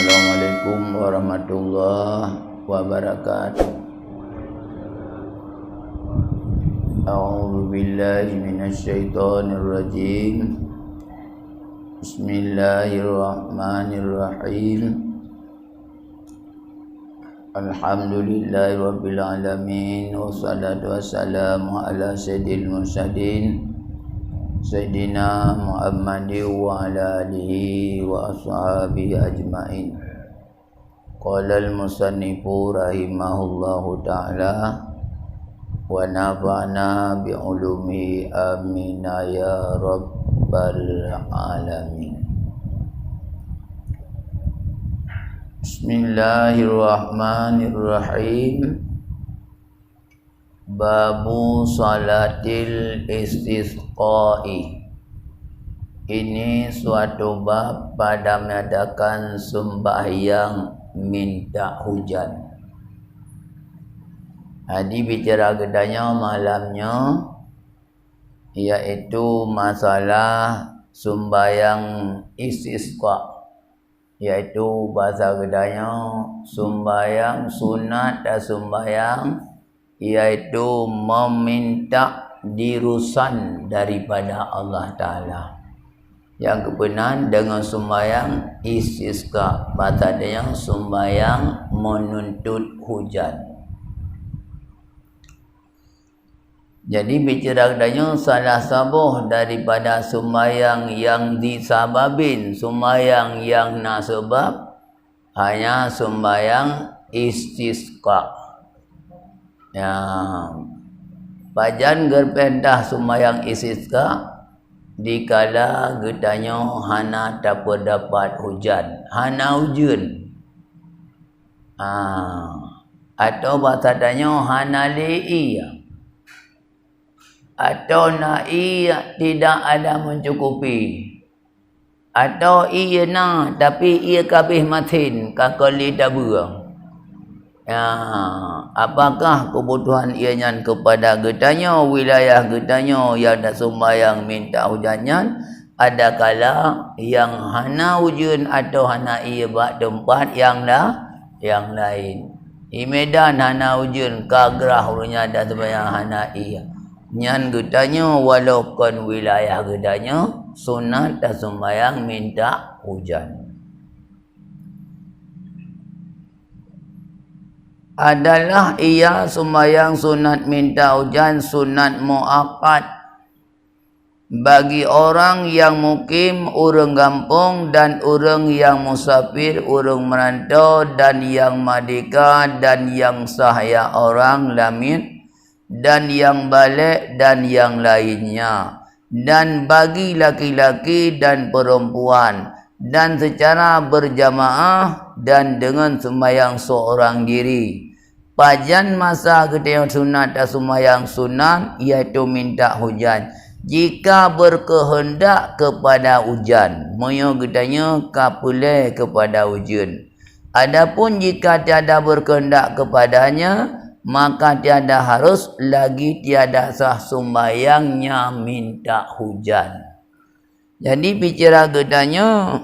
Assalamualaikum warahmatullahi wabarakatuh. A'udzu billahi minasyaitonir rajim. Bismillahirrahmanirrahim. Alhamdulillahi rabbil alamin, wassalatu wassalamu ala sayyidil mursalin Sayyidina Muhammadin wa ala alihi wa ashabihi ajma'in. Qala al-musannifu rahimahullahu ta'ala wa nafa'na bi'ulumihi amina ya rabbal alamin. Bismillahirrahmanirrahim. Babu salatil istisqa'i. Ini suatu bab pada mengadakan sembahyang minta hujan. Hadis bicara gedanya malamnya, iaitu masalah sembahyang istisqa, iaitu bahasa gedanya sembahyang sunat dan sembahyang iaitu meminta dirusan daripada Allah Ta'ala. Yang kebenaran dengan sembahyang istisqa, bahasa dia sembahyang menuntut hujan. Jadi bicara adanya salah satu daripada sembahyang yang disababin, sembahyang yang nak sebab, hanya sembahyang istisqa. Ya, pajan gerpendah sembahyang istisqa dikala gedanya hana tak dapat hujan, hana hujan. Atau bahasa danya hana li'i, atau na'i tidak ada mencukupi, atau iya na tapi ia kabeh matin kakali dabur. Ya, apakah kebutuhan ianya kepada gedanya, wilayah gedanya yang dah sembahyang minta hujannya, ada kala yang hana hujan atau hana ia bak tempat yang lain. Di Medan hana hujan, Kagrah urutnya ada sembahyang hana ia. Nyan gedanya walaupun wilayah gedanya sunat dan sembahyang minta hujan. Adalah ia sembahyang sunat minta hujan, sunat muakkad bagi orang yang mukim, orang kampung dan orang yang musafir, orang merantau dan yang merdeka dan yang sahaya orang lamin dan yang balik dan yang lainnya, dan bagi laki-laki dan perempuan, dan secara berjamaah dan dengan sembahyang seorang diri. Pajan masa ketika sunat dan sembahyang sunat iaitu minta hujan. Jika berkehendak kepada hujan, moyo gedanya kapule kepada hujan. Adapun jika tiada berkehendak kepadanya, maka tiada harus lagi, tiada sah sembahyangnya minta hujan. Jadi bicara gedanya,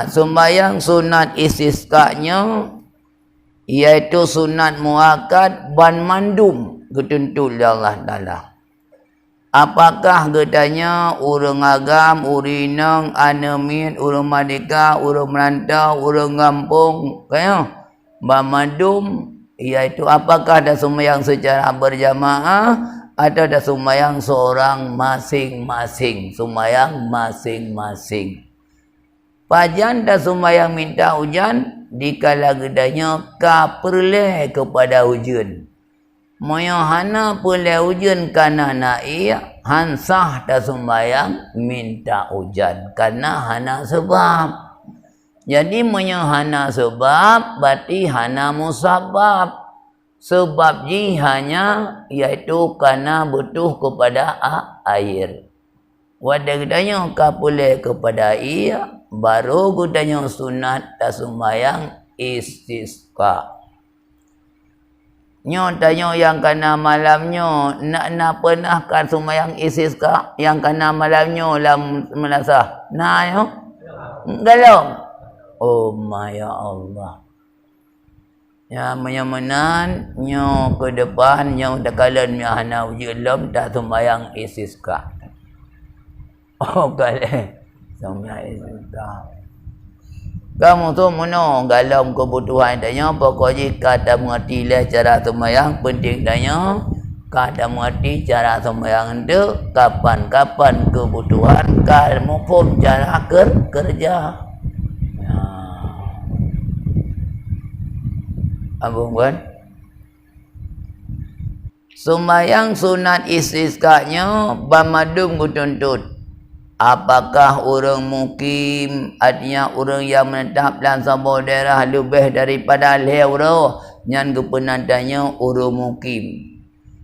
sembahyang sunat istisqa'nya iaitu sunat muakkad ban mandum ketentu Allah Ta'ala. Apakah gedanya orang agam, urinang, anamin, orang merdeka, orang merantau, orang kampung, kaya ban mandum, iaitu apakah dah sembahyang secara berjamaah atau dah sembahyang seorang masing-masing, sembahyang masing-masing. Pajan dah sembahyang minta hujan dikala gedanya kaperle kepada hujan. Moyo hana perle hujan kana na'i, hansah dah sembahyang minta hujan karena hana sebab. Jadi moyo hana sebab berarti hana musabab. Sebab ji hanya iaitu karena butuh kepada air. Wadah gedanya kapule kepada ia, baru gedanya sunat dan sembahyang istisqa. Nyo tanya yang kena malamnya, nak pernahkah sembahyang istisqa yang kena malamnya lam melasah? Nah yo. Galong. Oh ya Allah. Ya menyamenan nyo ke depan nyo takalan mi hana ujilam tak sembayang istisqa. Oh kale sembayang istisqa. Kamu tu mono dalam kebutuhan tanya pokok jika tak mengerti lah cara sembayang penting tanya kada mengerti cara sembayang itu kapan-kapan kebutuhan kamu pun cara kerja. Abang kan? Sembayang sunat istisqanya bamadum kutuntut. Apakah orang mukim, artinya orang yang menetap dalam sebuah daerah lebih daripada lewro yang kepenatanya orang mukim.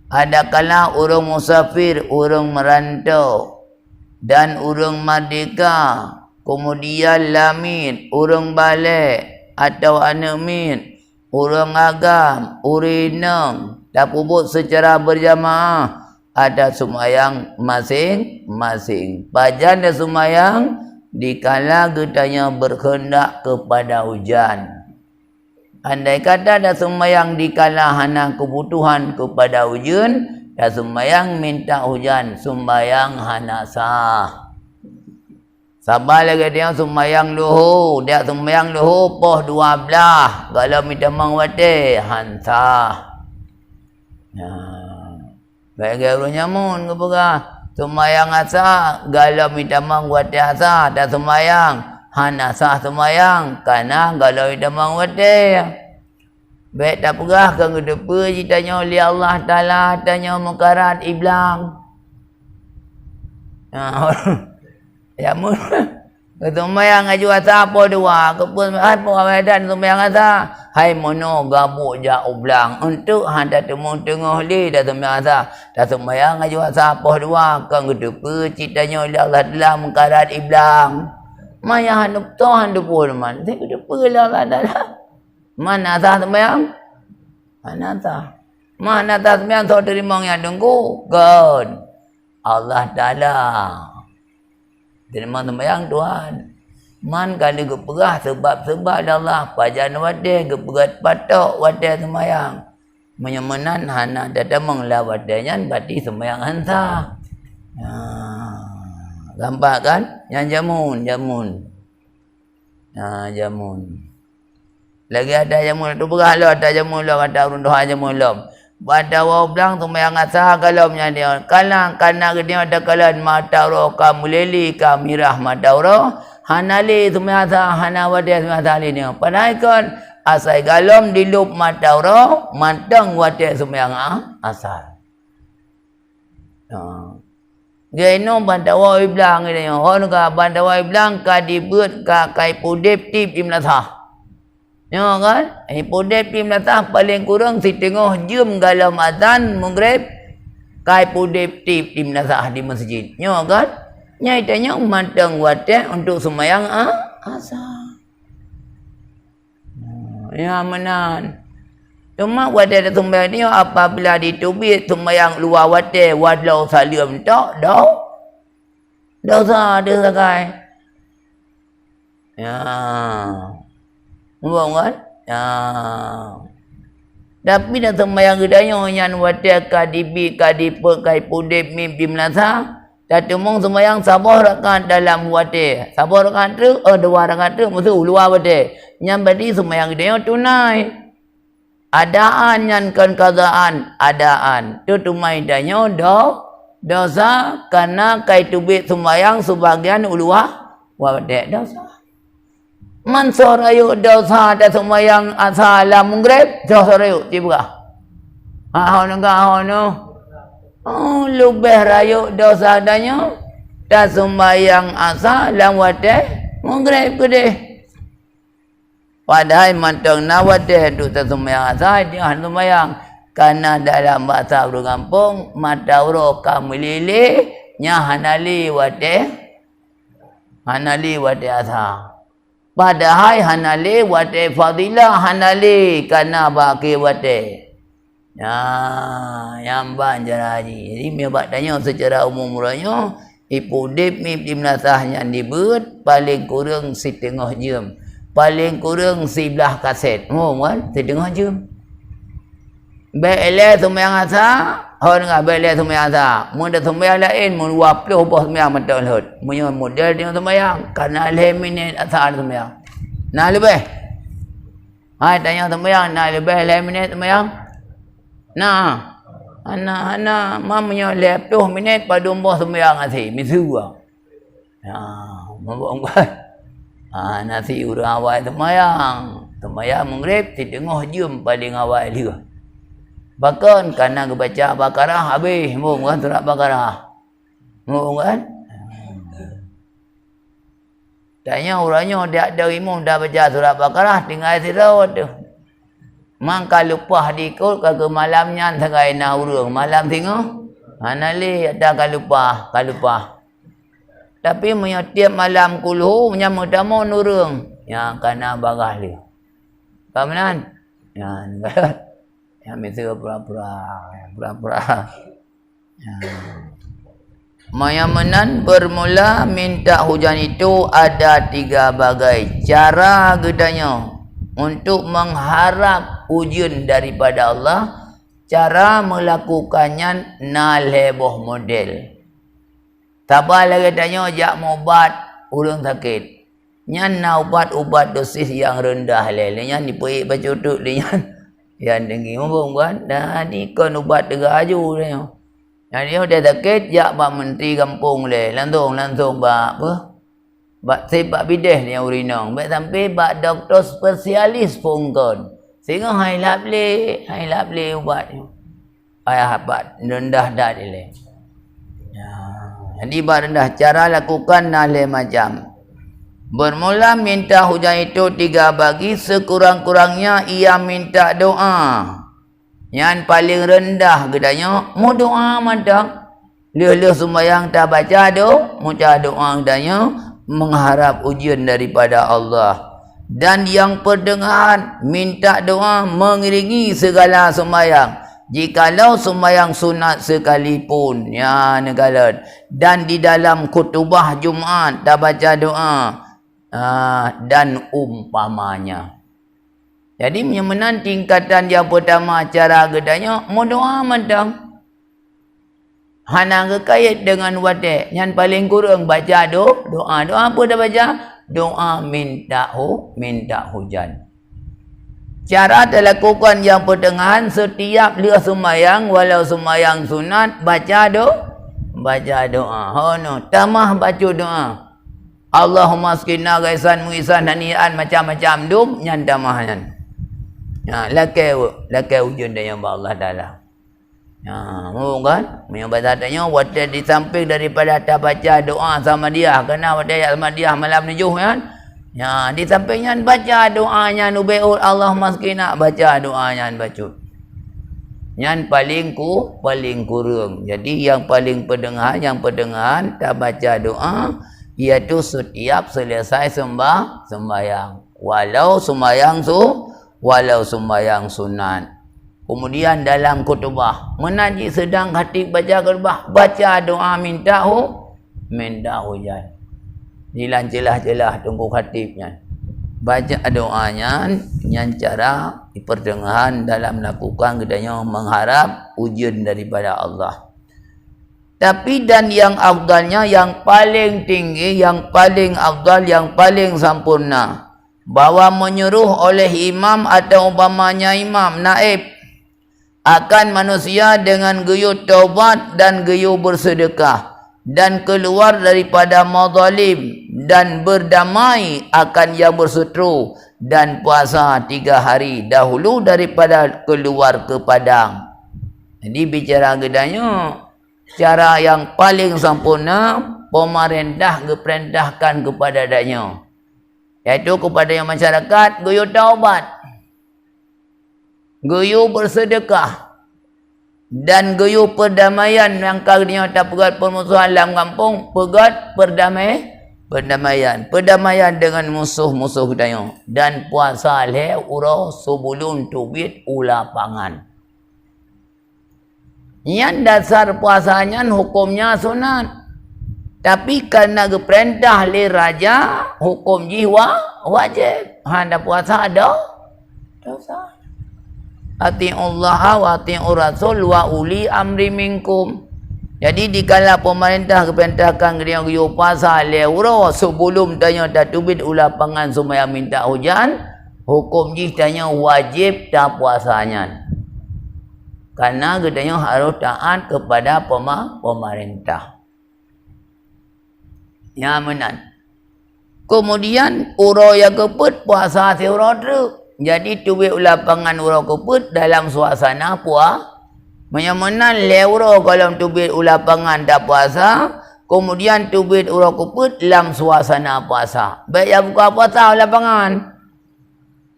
Adakala orang musafir, orang merantau dan orang merdeka, kemudian lamit, orang balik atau anemit, orang agam, urinang, tak puput secara berjamaah, ada sembahyang masing-masing. Pajan dan sembahyang dikala getanya berkehendak kepada hujan. Andai kata ada sembahyang dikala hana kebutuhan kepada hujan, dan sembahyang minta hujan, sembahyang hana sah. Sabar lagi dia sembahyang luhu, dia sembahyang luhu poh 12. Kalau minta mangwate hansah. Baik guru nyamun ke pegah. Sembahyang asar, galau minta mangwate asar, dan sembahyang hanasah sembahyang karena galau minta mangwate. Baik tak pegah kan kedepa citanya oleh Allah Taala tanya mukarat iblang. Nyamun. Sembahyang aju asar apa dua, kepun apa Ramadan sembahyang asar. Hai mono gabuk jak ublang untuk hendak temu tengah li dah sembahyang asar. Dah sembahyang aju asar apa dua, kan kedepa citanya oleh Allah Taala mukarat iblang. Maya handup to handup pun man. Saya kedepa lah Allah Taala. Mana asar sembahyang? Mana asar? Mana asar sembahyang so terima yang tunggu? Kan Allah Taala terima sembahyang Tuhan. Man kali geperah sebab-sebab Allah pajan wadih geperat patok wadih sembahyang. Menyemenan hana datang mengelawatnya berarti sembahyang hansa. Gampang kan? Yang jamun. Jamun. Lagi ada jamun tu berah lo, ada jamun lo, ada runduh jamun lo. Pada wablang sembahyang asar kalau menyanyi kalang kana dia ada kalan mata roh kamuleli kamirah mata roh hanali sembahyang asar hana wadah sembahyang asar ni padahal kan asai galom dilup mata roh matang wadah sembahyang asar. Geno bandawa iblang ni hon ka bandawa iblang ka dibut ka kai pudip tip imlasah. Ya kan? Pudip tim datang paling kurang setengah jam dalam azan maghrib kai pudip tim datang di masjid. Ya kan? Nyai tanya matang wadah untuk sembahyang asar. Ya menan. Cuma wadah sembahyang ni apabila ditubik sembahyang luar wadah wadlau salim tak dah. Dosa dia sakai. Ya. Ngomong kan? Ya. Tapi dah sembahyang gedanya yang wadah kadibi kadipe kai pudip mim dimlasa. Dah temung sembahyang sabah rakaat dalam wadah. Sabah rakaat tu, dua rakaat tu mesti luar wadah. Yang berarti sembahyang gedanya tunai. Adaan yang kan kazaan, adaan. Tu tumai danya dosa karena kai tubik sembahyang sebagian luar wadah dosa. Mansur ayu dosa ada sembahyang asar la maghrib dosa ayu tiba. Ahon lebih rayu dosa adanya dah sembahyang asar la wadah maghrib kedeh. Padahal mantang na wadah tu sembahyang asar dia sembahyang karena dalam bahasa orang kampung mata uro kamilili nya hanali wadah asar. Padahal hanali wate fadilah hanali karena baki wate. Yang banjar haji. Jadi miabat tanya secara umum murahnya ipudip mip dimnasah yang dibut paling kurang setengah jam. paling kurang 11 kaset. Kan? Terdengar je. Baiklah sembahyang asar, hon ngah baiklah sembahyang asar. Mun dah sembahyang lain, mun 20 bah sembahyang betul lut. Mun model dia sembahyang, karena 5 minit asar sembahyang. Nah lebih. Hai tanya sembahyang, nah lebih 5 minit sembahyang. Nah, anak mamanya 20 minit pada umbah sembahyang asar. Misu ah. Mabuk-mabuk. Nasi urang awal sembahyang. Sembahyang maghrib, tengah jam paling awal dia. Bahkan kerana baca Baqarah habis, kan surat Baqarah. Kan? Tanya orangnya dia ada imam dah baca surat Baqarah tinggal sirawat tu. Mangka lupa dikut kagak malamnya sangai na urang. Malam tengok. Nali ada kalupa. Tapi tiap malam kuluh menyambut tamu nurung. Ya kana bagah dia. Kamenan? Ya enggak. Yang itu pura-pura. Mayamanan bermula minta hujan itu ada 3 bagai cara gedanya untuk mengharap hujan daripada Allah. Cara melakukannya naleboh model. Tabah lagi tanya jak mobat ulung sakit. Nyan na ubat dosis yang rendah lele. Nyan dipuik baca utuk dia. Yang tinggi mumpung kan. Dan ni kan ubat tegaju dia. Yang dia dah sakit, jak bak menteri kampung le. Langsung bak apa? Bak sebab bidah dia urinong. Bak sampai bak doktor spesialis pun kan. Sehingga hai lap le ubat ni. Ayah ubat rendah dah dia le. Jadi bak rendah cara lakukan nale macam. Bermula minta hujan itu 3 bagi, sekurang-kurangnya ia minta doa. Yang paling rendah gedanya, mu doa madang. Leh sembahyang tak baca doa gedanya, mengharap ujian daripada Allah. Dan yang perdengahan minta doa mengiringi segala sembahyang. Jikalau sembahyang sunat sekalipun, ya negalan. Dan di dalam khutbah Jumaat tak baca doa. Dan umpamanya. Jadi menyemenan tingkatan yang pertama cara gedanya doa madang. Hana kekait dengan wadah yang paling kurang baca doa apa dah baca? Doa minta hujan. Cara dilakukan yang pertengahan setiap dia sembahyang walau sembahyang sunat baca doa. Tamah baca doa. Allahumma asqina ghaisan muisan hanian macam-macam dum nyan damahan. Lakai hujan dia yang Allah Taala. Kan? Yang bertanya wata di samping daripada tak baca doa sama dia kena wata sama dia malam nujuh kan. Di sampingnya baca doanya nubeul Allahumma asqina baca doanya baca. Yang paling kurang. Jadi yang paling pendengahan tak baca doa iaitu setiap selesai sembahyang walau sembahyang sunat. Kemudian dalam khutbah menaji sedang khatib baca khutbah baca doa minta hujan. Jilan jelah tunggu khatibnya. Baca doanya yang cara di pertengahan dalam melakukan gedanya mengharap ujian daripada Allah. Tapi dan yang afdalnya, yang paling tinggi, yang paling afdal, yang paling sempurna, bahwa menyuruh oleh imam atau umpamanya imam naib akan manusia dengan guyur taubat dan guyur bersedekah dan keluar daripada mazalim dan berdamai akan yang berseteru dan puasa 3 hari dahulu daripada keluar ke padang. Jadi bicara gedanya cara yang paling sempurna pemerintah diperintahkan kepada adanya, iaitu kepada yang masyarakat guyur taubat, guyur bersedekah dan guyur perdamaian. Yang kalinya tak pegat permusuhan dalam kampung, pegat perdamaian dengan musuh-musuh daya, dan puasa le urau sebelum tubit ula pangan. Yang dasar puasanya hukumnya sunat. Tapi karena perintah le raja, hukum jiwa wajib. Handa puasa ada dosa. Ati'ullah wa ati'ur rasul wa uli amri minkum. Jadi dikala pemerintah keperintahkan dia puasa leuro sebelum tanya tatubit ulapangan supaya minta hujan, hukum jih tanya wajib tak puasanya. Karena katanya harus taat kepada pemerintah. Ya menan. Kemudian uro yang keput puasa si uro tu. Jadi tubik ulapangan uro keput dalam suasana menyamanan leuro kalau tubik ulapangan tak puasa, kemudian tubik uro keput dalam suasana puasa. Baik yang buka puasa ulapangan.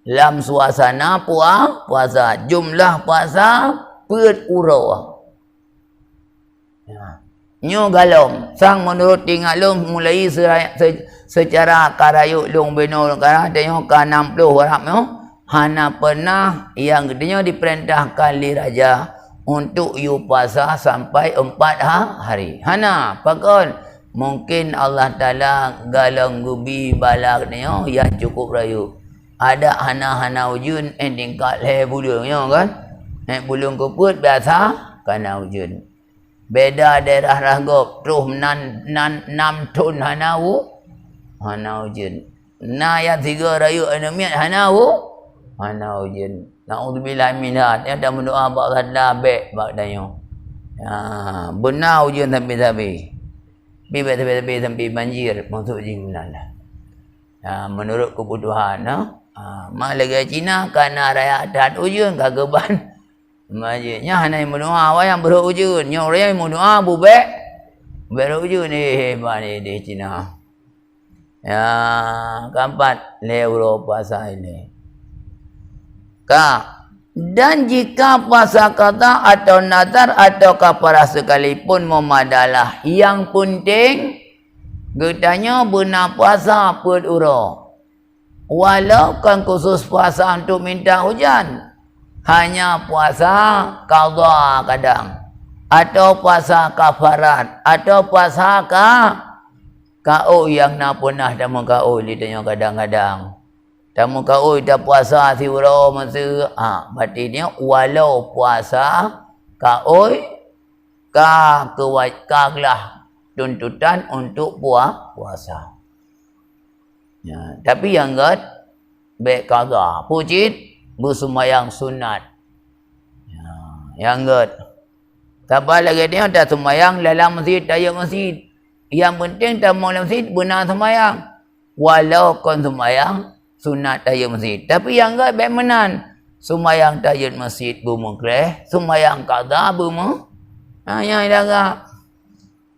Dalam suasana puasa, jumlah puasa put uro. Ya. Nyo galom sang menurut tinggalum mulai secara karayuk long beno karena tengok ke 60 orang yo hana pernah yang gedenya diperintahkan li raja untuk yu puasa sampai 4 hari. Hana pakon mungkin Allah Taala galang gubi balak ni yang cukup rayu. Ada hana ujun tingkat le bulung kan. Bulung keput biasa kana ujun. Beda daerah Ragop terus nam tun hana ujun. Na yang 3 rayu anamiat hana ujun. Na'udzubillah minat. Yang dah mendoa bak sadar baik bak dayo. Ya, benar ujun sampai-sampai. Sampai banjir masuk jingnan lah. Ya, menurut kebutuhan mak lagi Cina kana raya adat ujun kageban. Majidnya hana mendoa yang berujun. Yang raya mendoa bubek berujun ni hebat ni di Cina. Ya, keempat leuro puasa ini. Dan jika puasa qada atau nazar atau kafarah sekalipun memadalah, yang penting getanya benar puasa put uro. Walau kan khusus puasa untuk minta hujan, hanya puasa qada kadang, atau puasa kafarat, atau puasa kau yang nak pernah dah kau ditanya kadang-kadang. Tamu kau dah puasa si uro masa berarti dia walau puasa kau kewajiban tuntutan untuk puasa. Ya, tapi yang gad baik qada pujit bersemayang sunat. Ya, yang gad tambah lagi dia dah semayang dalam masjid daya masjid. Yang penting tamu dalam masjid benar semayang. Walau kon semayang sunat tahiyat masjid. Tapi yang enggak baik menan. Sembahyang tahiyat masjid bermukreh, sembahyang qada yang dah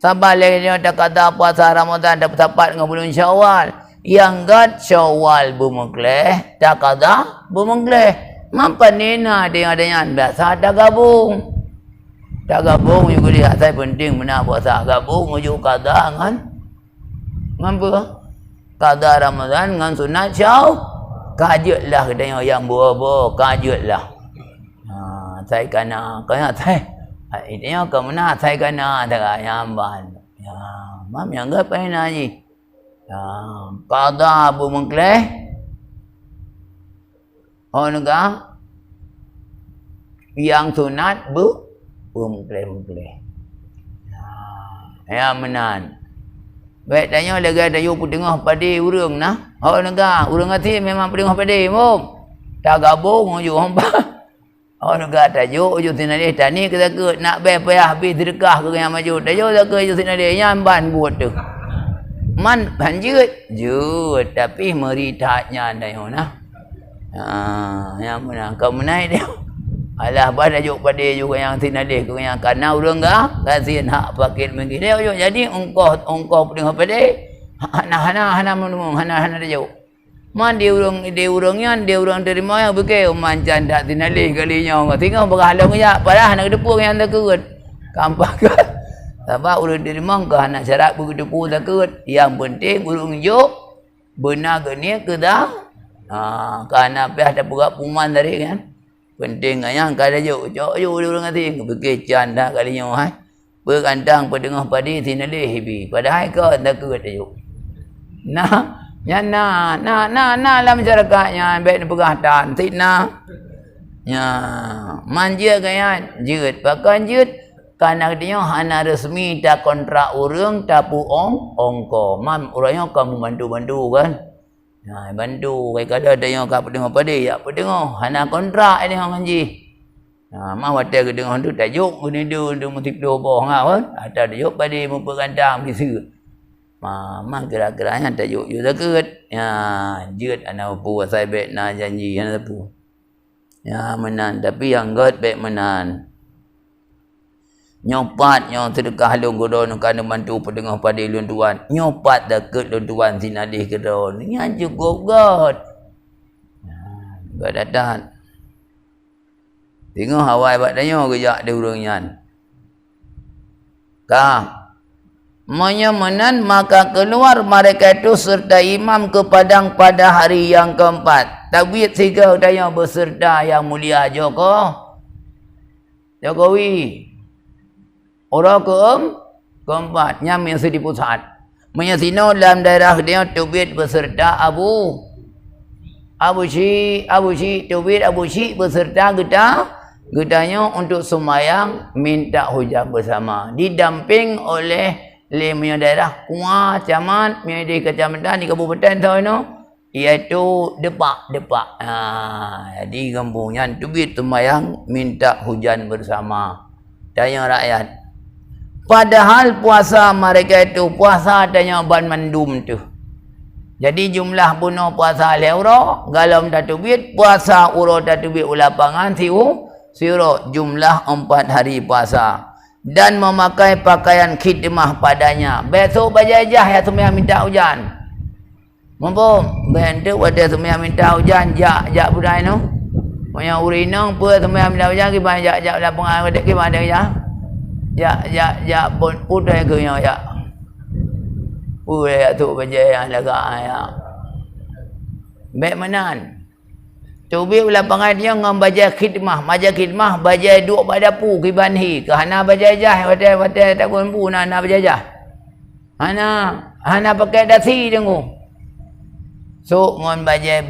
sabar lagi dia dah qada puasa Ramadan dah tepat dengan bulan Syawal. Yang enggak Syawal bermukreh, dah qada bermukreh. Mampan nina dengan biasa dah gabung. Dah gabung juga dia saya penting benar puasa gabung ujuk qada kan. Mampu qada Ramadan dengan sunat kajutlah katanya yang buah-buah kajutlah. Saya kena saya ini ke mana saya kena tak yang ban. Ya, mam yang enggak pernah ji. Ya, qada bu mengkleh. Naga yang sunat bu mengkleh. Ya menan. Baik tanya lega dayu putengah padi urang nah. Naga urang hati memang putengah padi mom. Tak gabung uju hamba. Naga tajuk uju tinadih tani kita ke nak be payah habis sedekah ke yang maju. Tajuk tak ke uju tinadih nyamban buat tu. Man banjir jut tapi meritatnya dayu nah. Yang mana kau menaik dia. Alah pada juk pada juga yang tinadih ke yang kana urang ga kasihan hak pakit menggi dia jadi engkau putengah padi hana menung hana dia man dia urangnya dia urang terima yang betul mancan dak tinalih kalinya orang tinggal berhalong ya padahal nak depung yang tak kerut kampak sebab urang terima ke hana syarat begitu pun tak kerut yang penting urang juk benar geni ke dah kerana pihak ada buat puman dari kan penting yang kada juk urang hati begitu dah kalinya Berantang pedengah padi tinalih hibi. Padahal kau tak kuat tajuk. Nah lah masyarakatnya baik pegah dan fitnah. Ya, manja gaya jeut. Pakai jeut karena dia hana resmi tak kontrak urang tak puong ongko. Mam urangnya kamu bantu kan. Nah, bantu kai kada ada yang kap pedengah padi ya pedengah hana kontrak ini orang manji. Nah, mah wadah ke dengan tu tajuk gini dia motif do bohong kan. Ada tajuk padi mempergandang bisu. Mang kira-kiranya tajuk you dekat. Ya, jeut ana pu sai bet na janji ana pu. Ya menan tapi yang god bet menan. Nyopat yang sedekah long godon kana bantu pedengah padi lun tuan. Nyopat dekat lun tuan sinadih kedon. Nya cukup god. God datang. Tengok hawai buat tanya kejak dia urangnya. Kah. Menyamanan maka keluar mereka itu serta imam ke padang pada hari yang keempat. Takwid tiga daya beserta yang mulia Jokowi. Orang keempat nyam yang sedih pusat. Menyasino dalam daerah dia tubid beserta Abu Syik tubid Abu Syik beserta getanya untuk sembahyang minta hujan bersama didamping oleh lemnya daerah Kuah Camat di kecamatan di kabupaten Tawino iaitu Depak. Jadi kampungnya tubid sembahyang minta hujan bersama tanya rakyat. Padahal puasa mereka itu puasa tanya ban mandum tu. Jadi jumlah bunuh puasa leuro galam datubit puasa uro datubit ulapangan siro jumlah 4 hari puasa dan memakai pakaian khidmah padanya. Besok bajajah ya semua minta hujan. Mampu bentuk ada semua minta hujan jak budai no. Punya urinang pun semua minta hujan kita jak lapangan ada kita ada ya putih ke ya. Pulai tu bajai lagak ya. Baik menan. Cubi lapangan dia ngam bajai khidmah, bajai duk pada pu kibanhi. Kerana bajajah watai tak kumpu nak bajajah. Hana pakai dasi dengu. So ngon bajai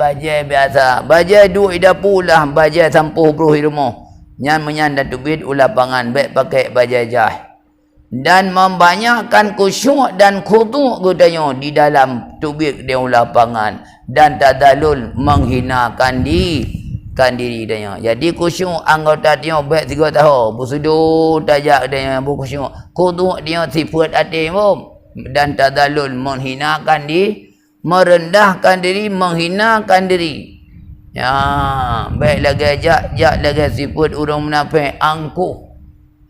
biasa. Bajai duk ida pulah bajai sampuh puluh rumah. Nyan menyan dan tubid ulapangan baik pakai bajajah. Dan membanyakkan khusyuk dan khudu' gudanya di dalam tubik dia lapangan dan tadalul menghinakan diri dia. Jadi khusyuk anggota dia baik 3 tahun bersujud tajak dia khusyuk. Khudu' dia sifat hati dan tadalul menghinakan diri, merendahkan diri, menghinakan diri. Ya, baik lagi jak lagi sifat orang munafik angkuh.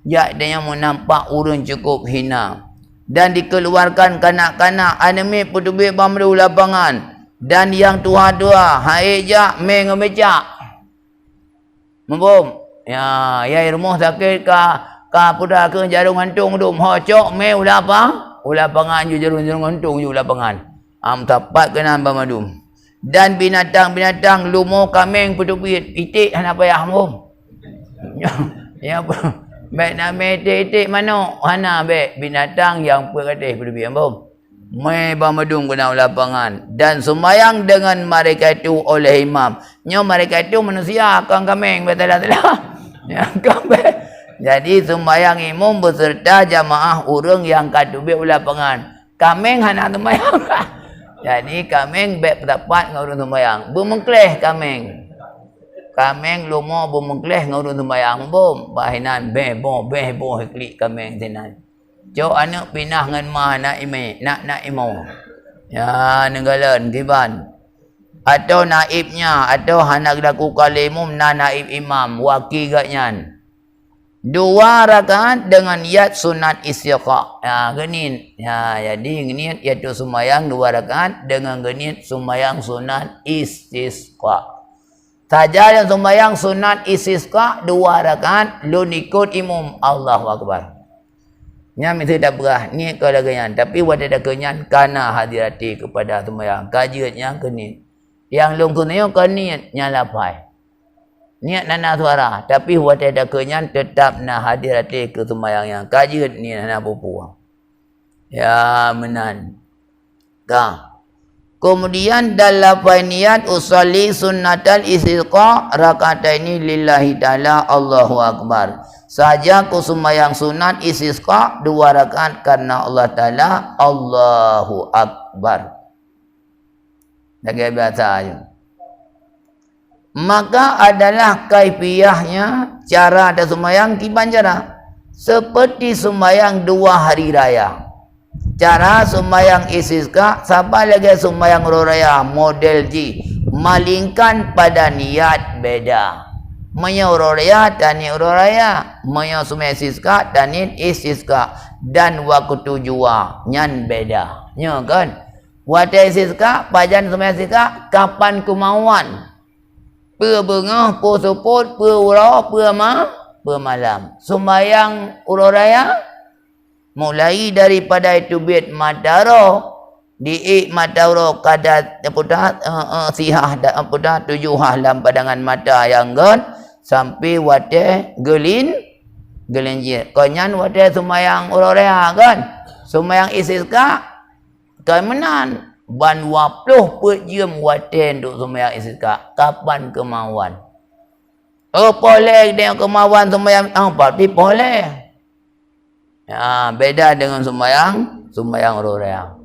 Jak dia yang menampak urun cukup hina. Dan dikeluarkan kanak-kanak anime pedubik bamru lapangan. Dan yang tua-tua hai jak mengebecak. Membom. Ya, rumah sakit ka puda ke jarung gantung dum hocok me ulapangan ju jarung gantung ju lapangan. Tapat kena bamadum. Dan binatang-binatang lumo kameng pedubik itik hana payah mom. Ya apa? Baik nak metik mana? Hana baik binatang yang peradih berdua bom. Mai bamadung kena lapangan dan sembahyang dengan mereka itu oleh imam. Nya mereka itu manusia kang kameng betul. Ya kameng. Jadi sembahyang imam beserta jamaah orang yang kadubik lapangan. Kameng hana sembahyang. Jadi kameng baik pendapat ngurun sembahyang. Bumengkleh kameng. Kameng lumo bumengkleh ngurun sembahyang bom bahinan bebo klik kameng tenan. Jo anak pinah ngan mah nak imo. Ya nenggalan kiban. Atau naibnya atau hanak laku kalimum naib imam waki gatnyan. 2 rakaat dengan yat sunat istisqa. Ya genin. Ya jadi genin iaitu sembahyang 2 rakaat dengan genin sembahyang sunat istisqa. Saja yang sembahyang sunat istisqa 2 rakaat lun ikut imam Allahu akbar. Nya mesti dah berah ni ke laganyan tapi wada dah kenyan kana hadirati kepada sembahyang kajiannya kenit. Yang lung kunyo kenit nya lapai. niat nana suara. Tapi wate ada kenyan tetap nak hadir hati ke sembahyang yang kajut ni nana pupu. Ya menan. Kemudian dalam niat usolli sunnatal istisqa rakataini lillahi ta'ala Allahu Akbar. Saja ku sembahyang sunat istisqa 2 rakaat karena Allah Ta'ala Allahu Akbar. Jaga biasa aja. Maka adalah kaifiyahnya cara ada sembahyang kiban cara seperti sembahyang 2 hari raya. Cara sembahyang istisqa siapa lagi sembahyang raya model G malingkan pada niat beda. Maya raya dan niat raya, maya sembahyang istisqa dan niat istisqa dan waktu jua nyan beda. Nya kan? Waktu istisqa pajan sembahyang istisqa kapan kemauan. Pu bengah, pu suput, pu ura, pu malam. Sembahyang raya mulai daripada itu bit mataro di mataro kadat pudah sihah dan pudah 7 dalam pandangan mata yang gan sampai wate gelinjir konyan wate sembahyang raya kan sembahyang istisqa kemenan ban 20 per jam wate untuk sembahyang istisqa kapan kemauan boleh dia kemauan sembahyang apa boleh. Ya, beda dengan sembahyang raya.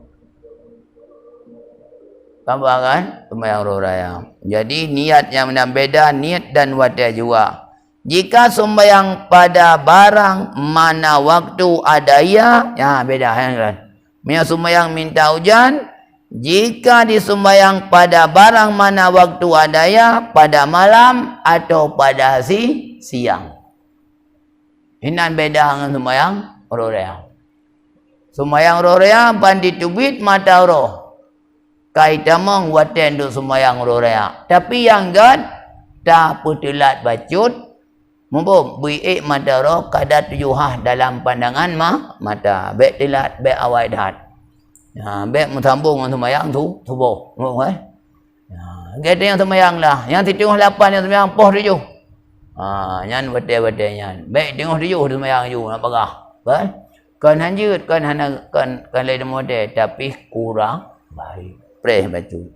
Faham kan? Sembahyang raya. Jadi niatnya beda niat dan wadah juga. Jika sembahyang pada barang mana waktu adaya, ya beda kan. Mia sembahyang minta hujan, jika disembahyang pada barang mana waktu adaya, pada malam atau pada siang. Ini beda dengan sembahyang raya. Sembahyang raya pandit tubit mata roh. Kaitamong waten untuk sembahyang raya. Tapi yang gad tak putulat bacut mumpung biik mata roh kada 7 dalam pandangan mata. Baik tilat baik awal dah. Ya, baik mensambung dengan sembahyang tu subuh. Mumpung kita yang sembahyang lah. Yang 78 yang sembahyang poh 7. Nyan waten nyan. Baik tengok 7 sembahyang you nak pagah. Kan? Kan hanjut, kan lain model tapi kurang baik. Preh baju.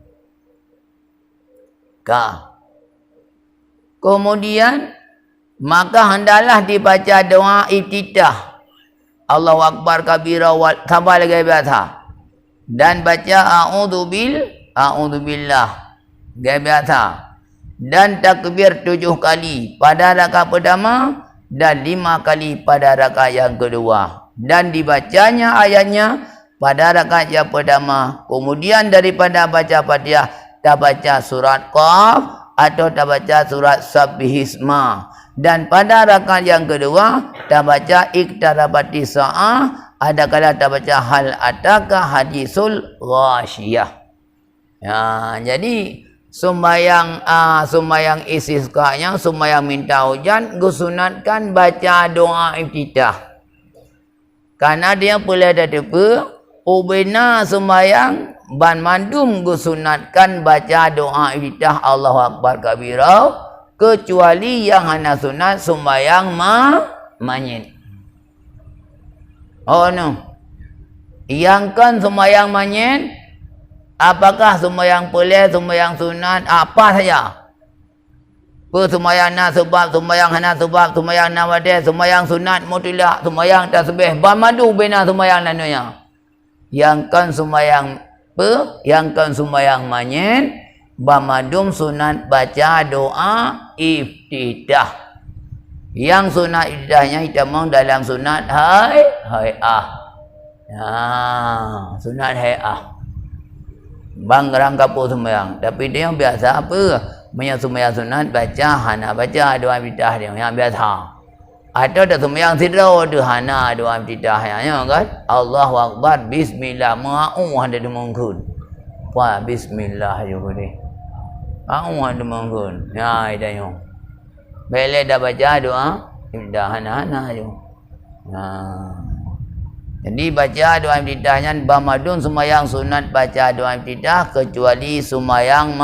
Kemudian maka hendaklah dibaca doa iftitah. Allahu Akbar kabira wa sabar lagi biasa. Dan baca a'udzubillah. Gaya biasa. Dan takbir 7 kali pada rakaat pertama dan 5 kali pada rakaat yang kedua. Dan dibacanya ayatnya pada rakaat yang pertama. Kemudian daripada baca Fatihah, tak baca surat Qaf atau tak baca surat Sabbihisma. Dan pada rakaat yang kedua, tak baca Iqtarabati sa'ah, ada kala tak baca hal ataka hadisul ghasyiyah. Ya, jadi sembahyang istisqa-nya, sembahyang minta hujan, gusunatkan baca doa iftitah. Karena dia boleh ada depa, ubena sembahyang ban mandum gusunatkan baca doa iftitah Allahu Akbar kabira, kecuali yang hana sunat sembahyang manyit. Oh no. Yang kan sembahyang manyit, apakah sembahyang boleh, sembahyang sunat, apa saja? Sembahyang na sebab, sembahyang hana sebab, sembahyang na wadah, sembahyang sunat mutlak, sembahyang tasbih, bamadu bina sembahyang lainnya. Yang kan sembahyang yang kan sembahyang manyit, bamadum sunat baca doa iftitah. Yang sunat iftitahnya hitamong dalam sunat hay'ah. Ya, sunat hay'ah. Bang rangkapu sembahyang. Tapi dia biasa apa? Sembahyang sunat baca, hana baca doa iftitah dia yang biasa. Atau dah sembahyang sidra tu hana doa iftitah yang kan? Allahu Akbar, bismillah, ma'u ada mungkin. Wah, bismillah je boleh. Ma'u ada mungkin. Ya, ida yo. Bila dah baca doa iftitah hana je. Jadi baca doa iftitahnya bamadun sembahyang sunat baca doa iftitah kecuali sembahyang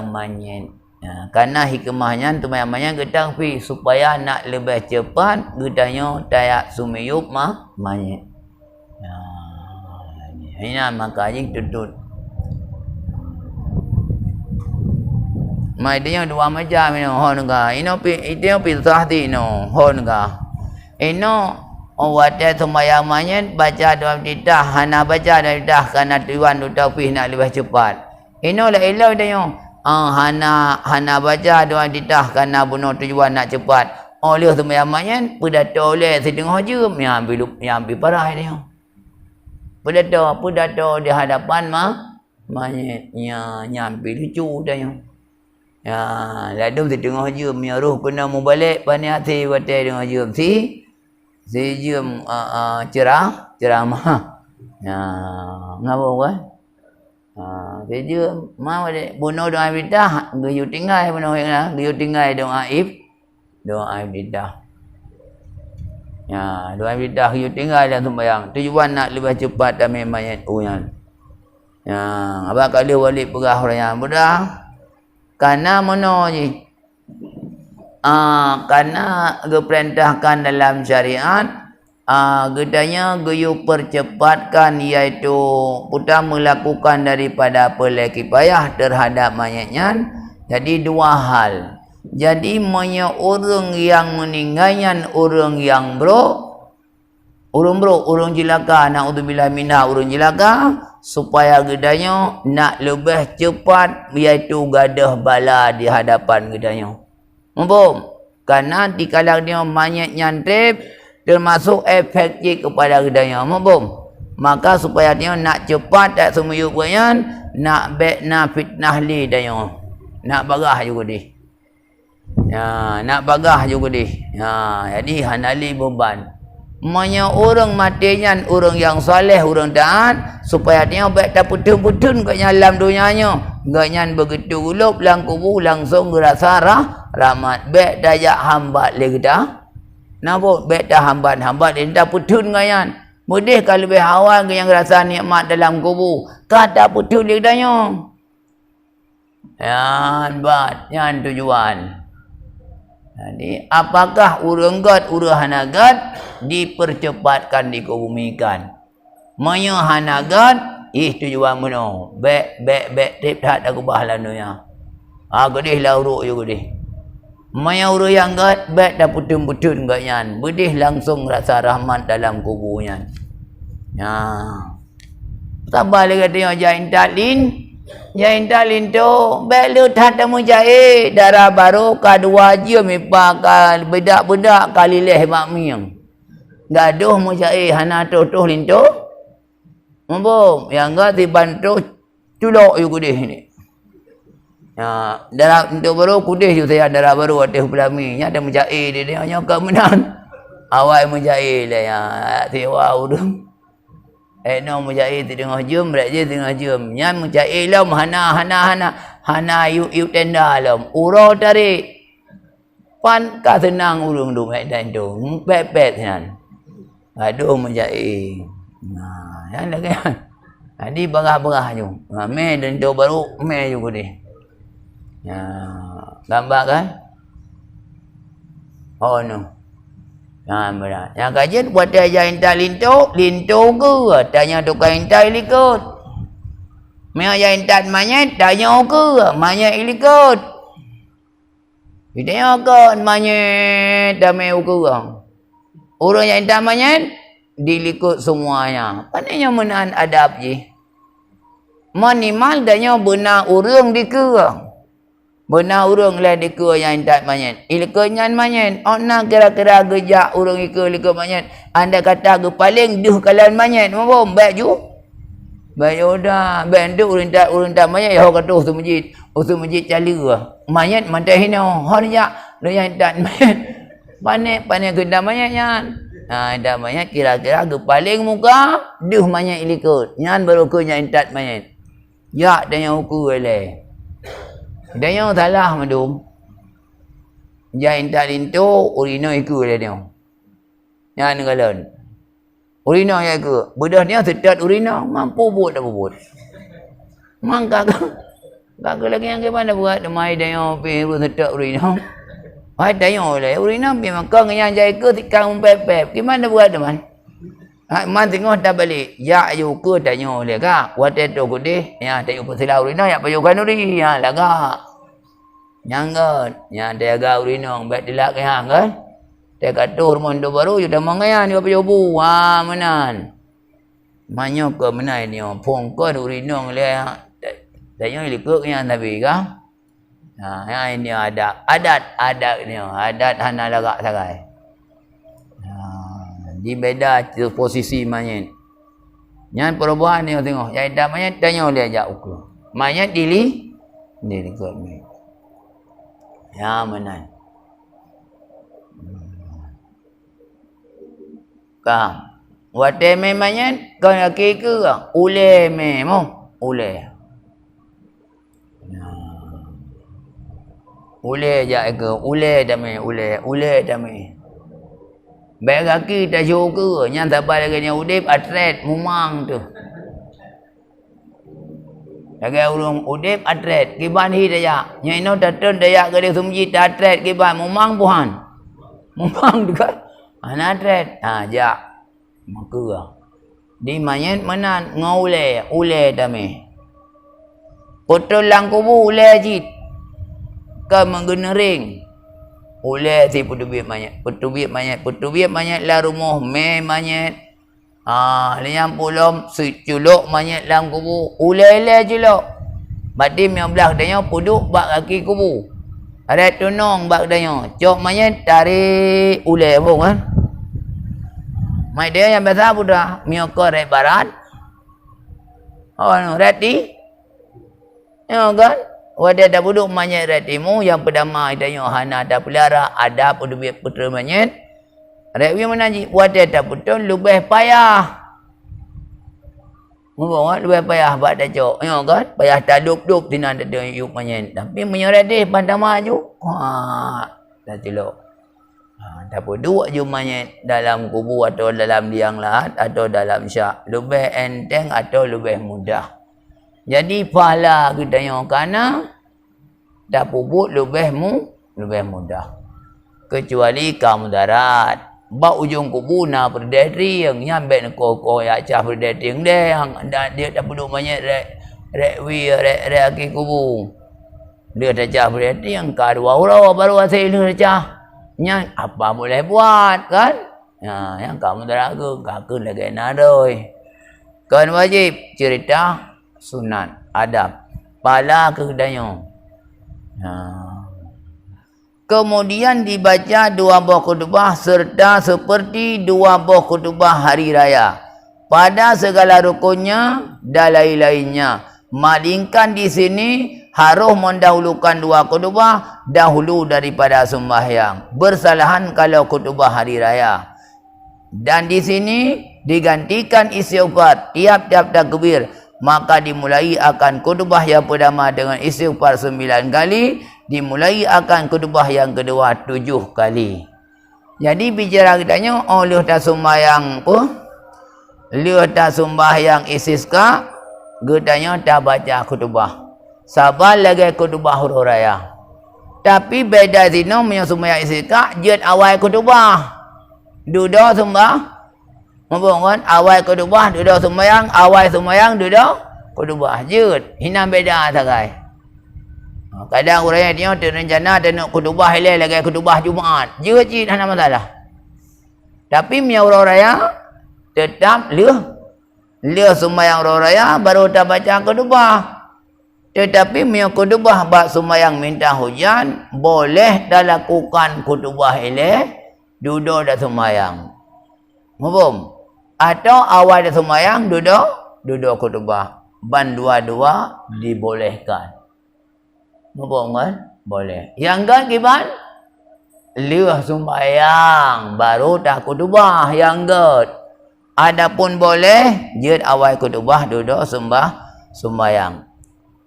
manyit. Karena hikmahnya tumayamanya getang pi supaya nak lebih cepat gedanya tayak sumiyup manyet. Ini makanya tutut. Mai dia dua macam ini hon ka. Itu pi sahdi no hon ka. Ino Wajah tumayamanya baca doa tidak, hana baca doa tidak karena tujuan doa pi nak lebih cepat. Ino lah elau dia yo. Hana baca doa tidak karena bunuh tujuan nak cepat. Oleh tumayamanya pidato oleh setengah jam yang ambil parah dia yo. Pidato di hadapan nyampi lucu dia yo. Ya, lalu setengah jam ya roh kena mau balik pani hati batai setengah jam Sejam ceramah. Ngapa kan? Sejam mau dek bunuh doa bidah, geyu tinggal bunuh yang geyu tinggal doa bidah. Doa bidah geyu tinggal dan sembahyang. Tujuan nak lebih cepat dan mayat uyan. Abang kali walik perah orang budak. Karena mana je? Karena diperintahkan dalam syariat gedanya geyu percepatkan iaitu kita melakukan daripada pelaki payah terhadap mayatnya. Jadi dua hal. Jadi orang yang meninggalnya orang yang orang jelaka, naudzubillah minha orang jelaka supaya gedanya nak lebih cepat iaitu gadah bala di hadapan gedanya. Mumpung karena di kalang dia mayat nyantip termasuk efektif kepada gedanya. Mumpung maka supaya dia nak cepat tak semua punya nak fitnah li dia. Nak bagah juga dia. Nak bagah juga dia. Jadi hanali beban. Manya orang matinya orang yang soleh, orang taat supaya dia baik tak putun-putun kat dalam dunianya. Ganyan begitu gulub lang kubur langsung gerasa rahmat. Baik dayak hambat lagi dah. Napa baik dah hambat dia tak putun ganyan. Mudih kalau lebih awal yang rasa nikmat dalam kubur. Tak putun lagi dahnya. Yan tujuan. Jadi apakah uranggat urahanagat dipercepatkan dikebumikan. Maya hanagat tujuan mana? Bek tip tak aku bahlan dunia. Gedih lah uruk je gedih. Maya uruk yang gat bek dah putun-putun gatnya. Bedih langsung rasa rahmat dalam kuburnya. Sabar lagi dia jain talin. Jain talin tu belu tak temu jahit darah baru kadua je mipakal bedak-bedak kali leh bakmiang. Gaduh mu jahit hana tuh lintu. Mumpung yang enggak dibantu culok you kudih ni. Darah untuk baru kudih you saya darah baru atas pelami nya ada mujahid dia nya ke menan. Awal mujahid lah ya sewa udung. No mujahid tengah jam berat je tengah jam. Nyan mujahid lam hana you tenda lam. Urau tarik. Pan ka senang urung du mek dan tu. Pet nyan. Aduh mujahid. Yang lagi kan. Jadi berah-berah je. Me dan tu baru me juga ni. Gambar kan? Oh no. Berat. Yang kajian buat dia intai lintu ke? Tanya tukang intai likut. Mereka yang intai manyet, tanya ke? Manyet likut. Dia kan manyet, damai ke? Orang yang intai manyet, dilikut semuanya. Pananya menahan adab je. Minimal danya benar urang dikira. Benar urang lah dikira yang intai manyet. Ilkenyan manyet. Ona kira-kira gejak urang ikut manyet. Anda kata ke paling duh kalian manyet. Mampu, baik ju. Baik udah. Baik tu urang tak manyet. Ya kata usul masjid. Usul masjid cala. Manyet mantai hina. Harja. Lu yang intai manyet. Panik kena manyet yan. Intai manyet kira-kira ke paling muka. Duh manyet ilikut. Yan baru ke yang intai manyet. Ya, dan yang ukur oleh. Dan yang salah madum. Jain talin tu urino iku dia dia. Yang ngalan. Urino ya iku. Bedah dia sedat urino mampu buat tak buat. Mangka Kak lagi yang gimana buat mai dayo pi sedak urino. Hai dayo le urino pi makang yang jai ke tikang pep. Gimana buat teman? Man tengok dah balik. Ya ayu ke dayo le kak. Wate to gede. Ya dayo pasila urino ya payu kan uri. Ya lah kak. Nyanggot. Ya dia ga urino bet dilak hang kan. Dia katur mondo baru sudah mangayan dia payu bu. Wah menan. Manyo ke menai ni pong ke urino le. Tanya likut yang Nabi kan? Yang ini adat ni, adat hana lagak sarai. Di beda posisi mayat. Yang perubahan ni tengok, yang ada mayat tanya oleh ajak ukur. Mayat dili likut ni. Ya mana? Kang, wate me mayat kau nak ke ule me mo ule. Ule aja ke ule dami. Baik kaki tak syukur nya tak lagi nya udip atret mumang tu. Lagi urung udip atret kiban hi daya. Nya ino datun daya ke dia sumji atret kiban mumang puhan. Mumang dekat. Ana atret. Ja. Maka di mayat menan ngaule ule dami. Potol lang kubu ule jit. Ke menggenering oleh si putubit mayat lah rumah me mayat liang pulom seculuk mayat lang kubu ulele culuk badim yang belah danya puduk bak kaki kubu ada tunong bak danya cok mayat tarik ule pun kan mai dia yang biasa budak mioko rek barat reti ya kan. Wadah ada buduk mayat retimu yang perdama idanya hana ada pelihara ada putra mayat. Rewi menaji wadah ada betul lebih payah. Ngomong lebih payah bak dah cok. Ya kan? Payah tadup-dup tina ada yuk mayat. Tapi menyeret deh pandang maju. Dah celok. Dah buduk je mayat dalam kubur atau dalam liang lahat atau dalam syak. Lebih enteng atau lebih mudah. Jadi pahala kita yang kana dah pupuk lebih mudah. Kecuali kamu darat. Bak ujung kubur na berdiri yang nyambek koko ya cah berdiri dia yang dia dah pupuk banyak rek aki kubur. Dia dah cah berdiri yang kedua orang baru asal dia cah. Yang apa boleh buat kan? Ya, yang kamu darat ke lagi nadoi. Kan wajib cerita sunat, adab, pala kedayo. Kemudian dibaca 2 buah khutbah serta seperti 2 buah khutbah hari raya. Pada segala rukunnya dan lain-lainnya. Malingkan di sini harus mendahulukan 2 khutbah dahulu daripada sembahyang. Bersalahan kalau khutbah hari raya. Dan di sini digantikan istighfar tiap-tiap takbir. Maka dimulai akan khutbah yang pertama dengan istighfar 9 kali, dimulai akan khutbah yang kedua 7 kali. Jadi bicara kitanya oleh dah sembahyang apa? Leh dah sembahyang istisqa, kitanya dah baca khutbah. Sabar lagi khutbah huru raya. Tapi beda zino punya sembahyang istisqa jet awal khutbah. Duduk sembah Mabung kan awal khutbah duduk sembahyang, awal sembahyang duduk khutbah. Jut, hina beda sagai. Kadang orang dia terencana ada nak khutbah hilal lagi khutbah Jumaat. Jut hana masalah. Tapi mian orang raya tetap leh sembahyang orang raya baru dah baca khutbah. Tetapi mian khutbah bak sembahyang minta hujan boleh dah lakukan khutbah hilal duduk dah sembahyang. Mabung atau awal dah sembahyang duduk khutbah. Ban dua-dua dibolehkan. Mabung kan? Boleh. Yang kan kiban? Leh sembahyang baru dah khutbah yang gad. Adapun boleh jid awal khutbah duduk sembahyang.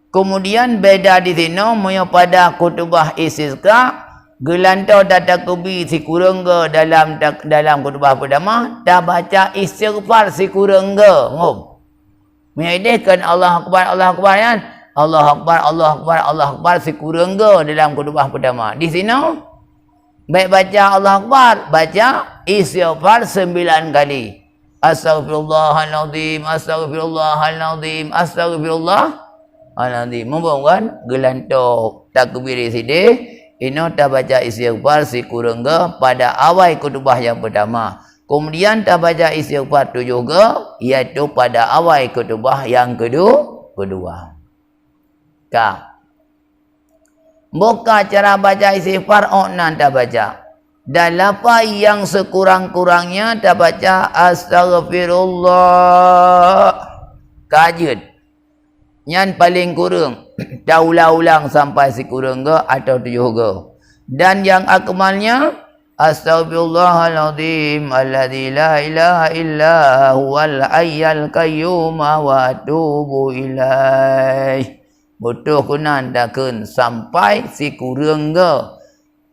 Kemudian beda di sini moyo pada khutbah istisqa gelantau data kubi si kurangga dalam khutbah pertama dah baca istighfar si kurangga ngom. Menyedihkan Allah Akbar kan Allah Akbar, Allah Akbar, Allah Akbar sekurang ke dalam khutbah pertama. Di sini baik baca Allah Akbar, baca istighfar 9 kali. Astaghfirullahaladzim, astaghfirullahaladzim, astaghfirullahaladzim. Mumpung kan gelantok takbir sini, ini tak baca istighfar sekurang ke pada awal khutbah yang pertama. Kemudian tak baca istighfar 7 ke, iaitu pada awal khutbah yang kedua. Kak. Buka cara baca istighfar, nan tak baca. Dan apa yang sekurang-kurangnya tak baca astagfirullah. Kajut. Yang paling kurang. Dah ulang-ulang sampai sekurang ke atau 7 ke. Dan yang akmalnya astagfirullahaladzim alladzi la ilaha illa huwal hayyul qayyum wa atubu ilaih. Butuh kunan dakun sampai sekurang ke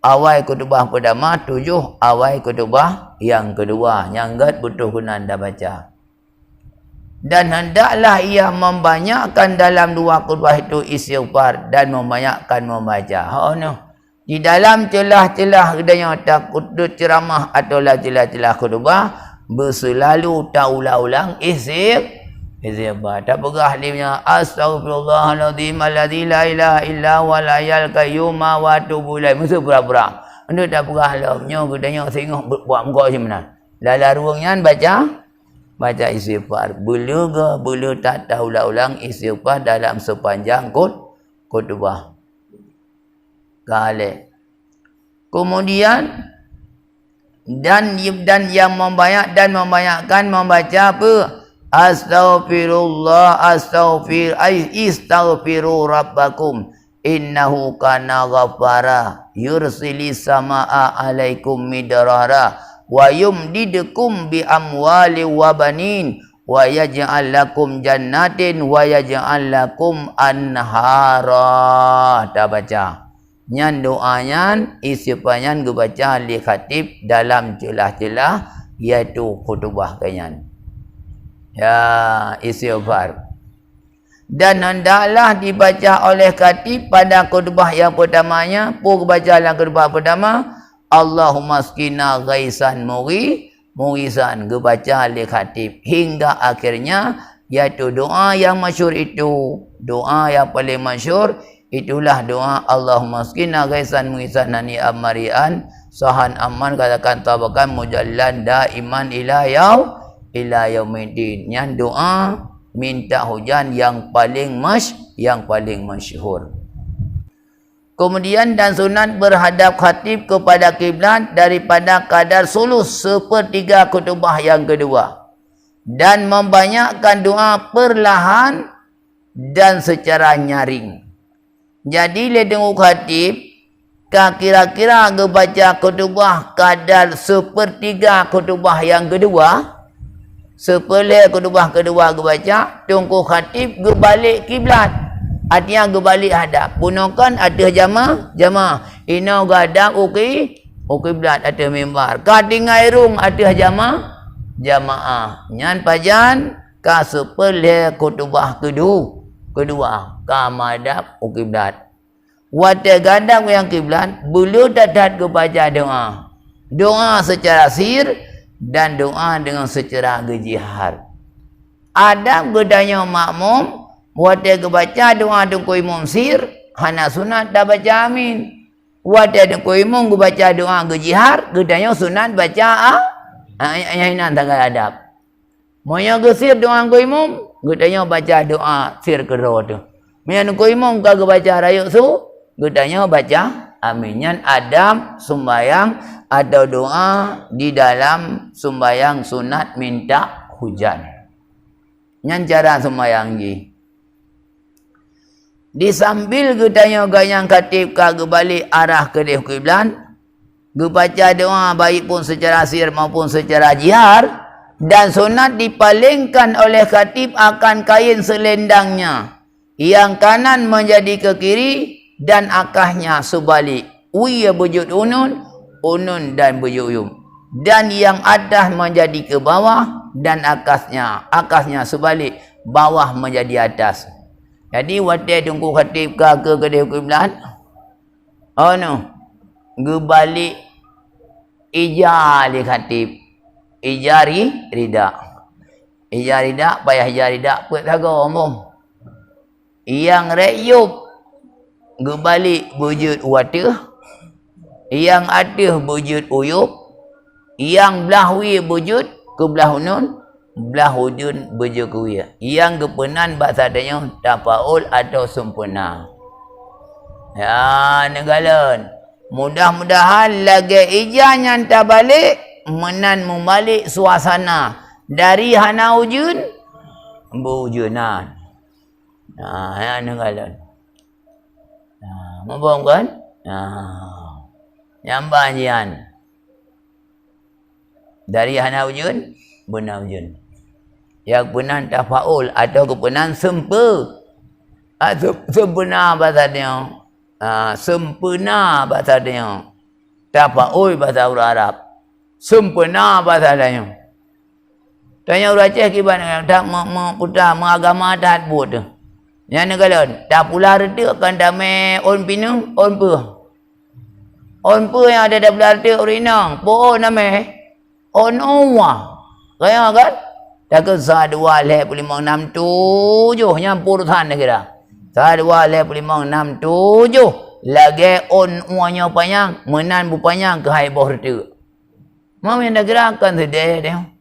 awal khutbah pertama 7 awal khutbah yang kedua. Nyanggat butuh kunan dah baca. Dan hendaklah ia membanyakkan dalam 2 khutbah itu istighfar dan membanyakkan membaca. Di dalam celah-celah kedanya takut ceramah atau celah-celah khutbah berselalu tak ulang-ulang istighfar. Tak pegah dia astaghfirullahaladzim alladzi la ilaha illa huwal hayyul qayyum wa atubu ilaih. Mesti pura-pura. Anda tak pegah lahnya kedanya tengok buat muka macam mana. Dalam ruangnya baca istighfar. Boleh tak ulang-ulang istighfar dalam sepanjang khutbah. Kali. Kemudian dan yang membanyakkan membaca apa? Istaghfiru rabbakum innahu kana ghaffara yursilis samaa alaikum midrara wa yumdidukum bi amwali wa banin wa yaj'al lakum jannatin wa yaj'al lakum anhara. Tak baca. Nyan doanya isipannya baca li khatib dalam celah-celah iaitu khutbah kanyan. Ya, istighfar. Dan hendaklah dibaca oleh khatib pada khutbah yang pertamanya. Puk baca dalam khutbah pertama Allahumma skina ghaisan mughisan gebaca li khatib hingga akhirnya iaitu doa yang masyhur itu. Doa yang paling masyhur itulah doa Allahumma skina ghaisan mughisan nani amarian sahan aman katakan tabakan mujallan daiman ila yaumiddin. Yang doa minta hujan yang paling masyhur. Kemudian dan sunat berhadap khatib kepada kiblat daripada kadar sulus 1/3 khutbah yang kedua. Dan membanyakkan doa perlahan dan secara nyaring. Jadi le dengar khatib kira-kira baca khutbah kadar 1/3 khutbah yang kedua. Sepele khutbah kedua baca, tunggu khatib balik kiblat. Artinya balik hadap. Gunakan atas jamaah. Ina gadang kiblat atas mimbar. Ka tinggal irung atas jamaah. Nyan pajan ka sepele khutbah kedua ka madhab kiblat. Wate gadang yang kiblat bulu dadat baca doa. Doa secara sir dan doa dengan secara gejihar. Ada bedanya makmum wate baca doa dengku imam sir hana sunat dah baca amin. Wate dengku imam baca doa gejihar gedanya sunat baca yang tak adab. Moya gesir doa dengku imam gedanya baca doa sir kedua tu. Moya dengku imam kagak baca rayuk su gedanya baca amin. Yang adab sembahyang atau doa di dalam sembahyang sunat minta hujan. Yang cara sembahyang ni. Disambil gedanya gayang khatib kagak balik arah ke kiblat, baca doa baik pun secara sir maupun secara jihar dan sunat dipalingkan oleh khatib akan kain selendangnya. Yang kanan menjadi ke kiri dan akahnya sebalik. Uya bujud unun dan buyuyum. Dan yang atas menjadi ke bawah dan akasnya sebalik, bawah menjadi atas. Jadi waktu tunggu khatib ke kedai kiblat. Oh no. Gebalik ijari khatib. Ijari rida. Ijari rida payah ijari rida put lagu omong. Yang reyup gebalik wujud watu. Yang ada wujud uyup. Yang belahwi wujud ke belah nun. Belah hujun wujud kuya. Yang kepenan bahasa adanya tapaul atau sempurna. Ya, negalan. Mudah-mudahan lagi ijanya tak balik. Menan membalik suasana. Dari hana ujun. Bujunan. Nah, ya negalan. Nah, mampu kan? Nah. Nyambah jian. Dari hana ujun. Benar ujun. Yang kepenan tafaul atau kepenan sempurna bahasa dia. Sempurna bahasa dia. Tafaul bahasa Arab. Sempurna bahasa dia. Tanya orang Aceh gimana? Tak putar mengagama tak buat tu. Yang negara tak pula reti kan damai on pinung on pu. On pu yang ada pula reti orinang. Po nama on owa. Kaya kan? Tak ke 12.567 nyampur tan kira. 12.567 lagi on uanya panjang menan bu panjang ke hai boh reti. Mau yang dah gerakan sedih dia.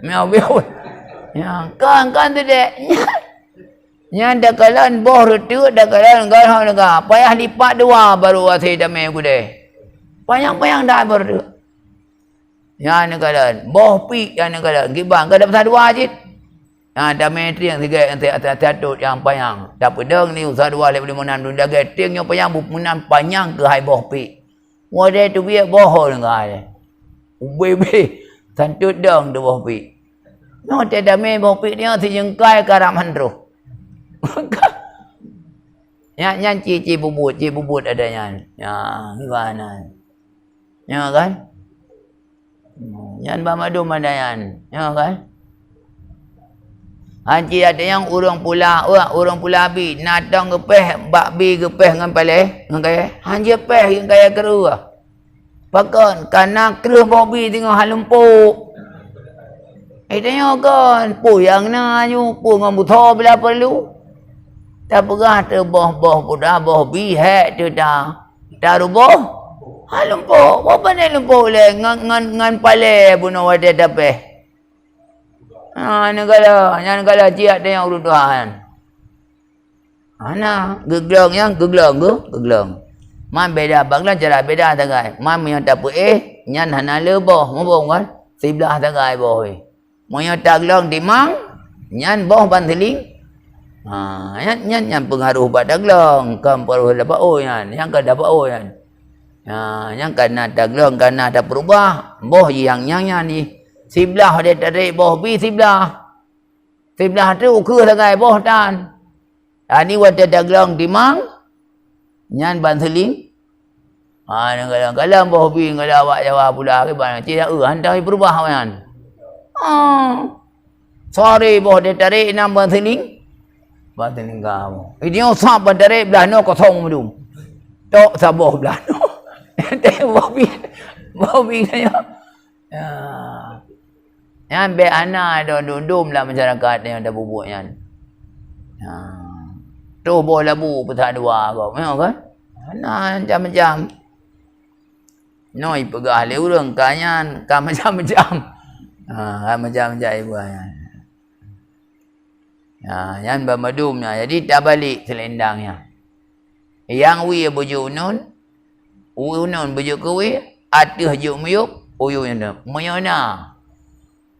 Mau biar. Ya kan sedih. Yang dah kalan boh reti dah kalan garang negara. Payah lipat dua baru asih damai gudai. Panjang-panjang dah berdua. Yang negara boh pi yang negara gibang ke dapat dua je. Damai tiang tiga yang tatut yang panjang. Tak pedang ni usah 2.5 dah tiang yang panjang bupunan panjang ke hai boh pi. Wadah tu biar boh negara. Bebe tantut dong tu boh pi. No te damai boh pi dia si jengkai karam handro. Yang cici bubut adanya. Ya gimana? Ya kan? Yang bamadu madayan. Ya kan? Haji ada yang urang pula bi natang gepeh bak bi gepeh ngan pale ngan kaya haji peh yang kaya keru pakon kana keru bobi tengok halumpuk tanya kan puyang na nyu pu ngan butho bila perlu tak pegah te boh buda boh bi he tu dah taruboh halumpuk apa ni lumpuk le ngan pale buno wade dapeh. Negara jiat dia yang urutan. Ana geglong yang geglong. Man beda banglan cara beda tagai. Man yang tak nyan hana leboh mabong kan. Sebelah tagai boy. Moyo taglong dimang nyan boh banteling. Nyan pengaruh pada taglong, kan pengaruh dapat yan. Yang kan dapat yan. Yang kana taglong kana ada berubah. Boh yang ni. Sebelah dia tarik boh bi sebelah tu ukur sangai boh tan. Ni wata daglong dimang nyan banteling. Kadang boh bi kadang awak jawab pula ke bang cik hantar berubah kan. Sorry boh dia tarik nam banteling kamu. Dia usah tarik belah no kosong medum. Tok saboh belah no. Boh bi kaya. Yang be anak ada dudum lah masyarakat yang ada bubuk yang. Tu boh labu petak dua kau. Memang kan? Anak macam-macam. Noi pegah le urang kanyan kan macam-macam. Macam-macam ibu yang. Yang bermadumnya. Jadi tak balik selendangnya. Yang wi bujuk unun. Unun bujuk kuwi. Atih juk muyuk. Uyuk yang tu.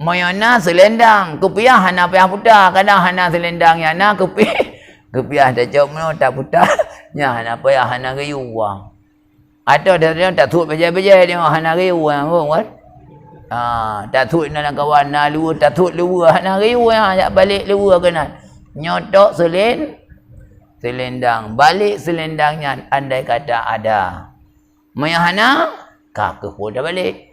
Mayana selendang, kepiah hana payah putar, kadang hana selendang yang hana kepiah dah jauh mana tak putar, nya hana payah hana kayu uang. Atau dia tak thut bejai-bejai dia hana kayu uang kan? Tak thut nak kawan na lu tak thut lu hana kayu uang ajak balik lu kena. Nyotok selendang, balik selendangnya andai kata ada. Maya hana kak ke pun dah balik.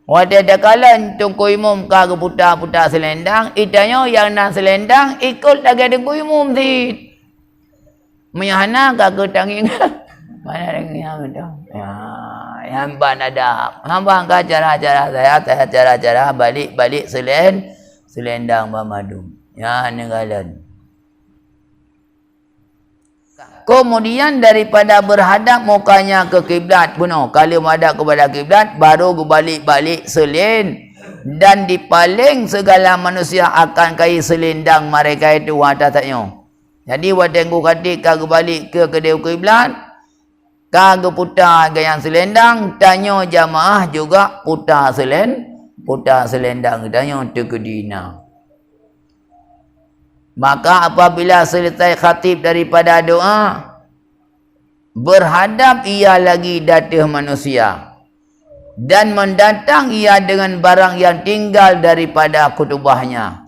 Wadah dakalan tungku imum kagak putar-putar selendang, itanya yang nak selendang ikut lagi tungku imum sit. Menyahana kagak tanging. Mana yang itu? Ya, yang ban ada. Hamba angkat cara-cara saya cara-cara balik selendang mamadu. Ya, nenggalan. Kemudian daripada berhadap mukanya ke kiblat, bunuh. Kalau menghadap kepada kiblat, baru balik-balik selen. Dan dipaling segala manusia akan kai selendang mereka itu watatnya. Jadi watengku katik kagak balik ke kedai kiblat, kagak putar gayang selendang, tanya jamaah juga putar selendang, tanya tegedina. Maka apabila selesai khatib daripada doa, berhadap ia lagi datang manusia. Dan mendatang ia dengan barang yang tinggal daripada kutubahnya.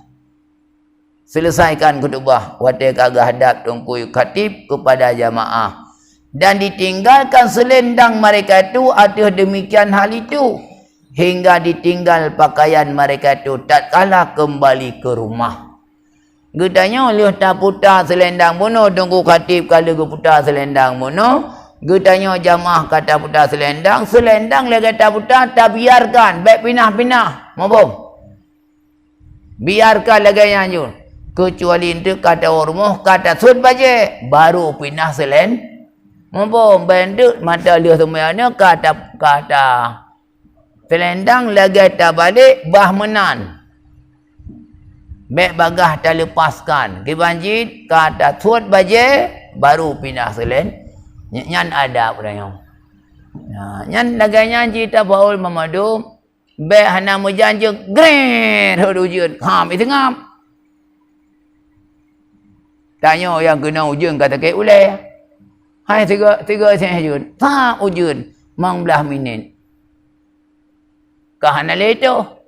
Selesaikan kutubah. Wadah kagak hadap tungku khatib kepada jamaah. Dan ditinggalkan selendang mereka itu atas demikian hal itu. Hingga ditinggal pakaian mereka itu tak kalah kembali ke rumah. Getanya oleh tak putar selendang bunuh, tunggu khatib kalau ke putar selendang bunuh. Getanya jamaah kata putar selendang lagi tak putar, tak biarkan, baik pinah-pinah. Mampun? Biarkan lagi yang jun. Kecuali itu kata ormuh, kata sud baje, baru pinah mampun? Bandut mata lihat semuanya kata selendang lagi tak balik, bah menan. Bek bagah tak lepaskan. Kibanjit kata tuat baje baru pindah selen. Nyan ada pudanya. Nyan laganya cerita baul mamadu. Bek hana mujanjuk green hudujun. Ham itu ngam. Tanya yang kena ujun kata ke ulai. Hai tiga saya ujun. Ha ujun. Mang belah minit. Kahana leto.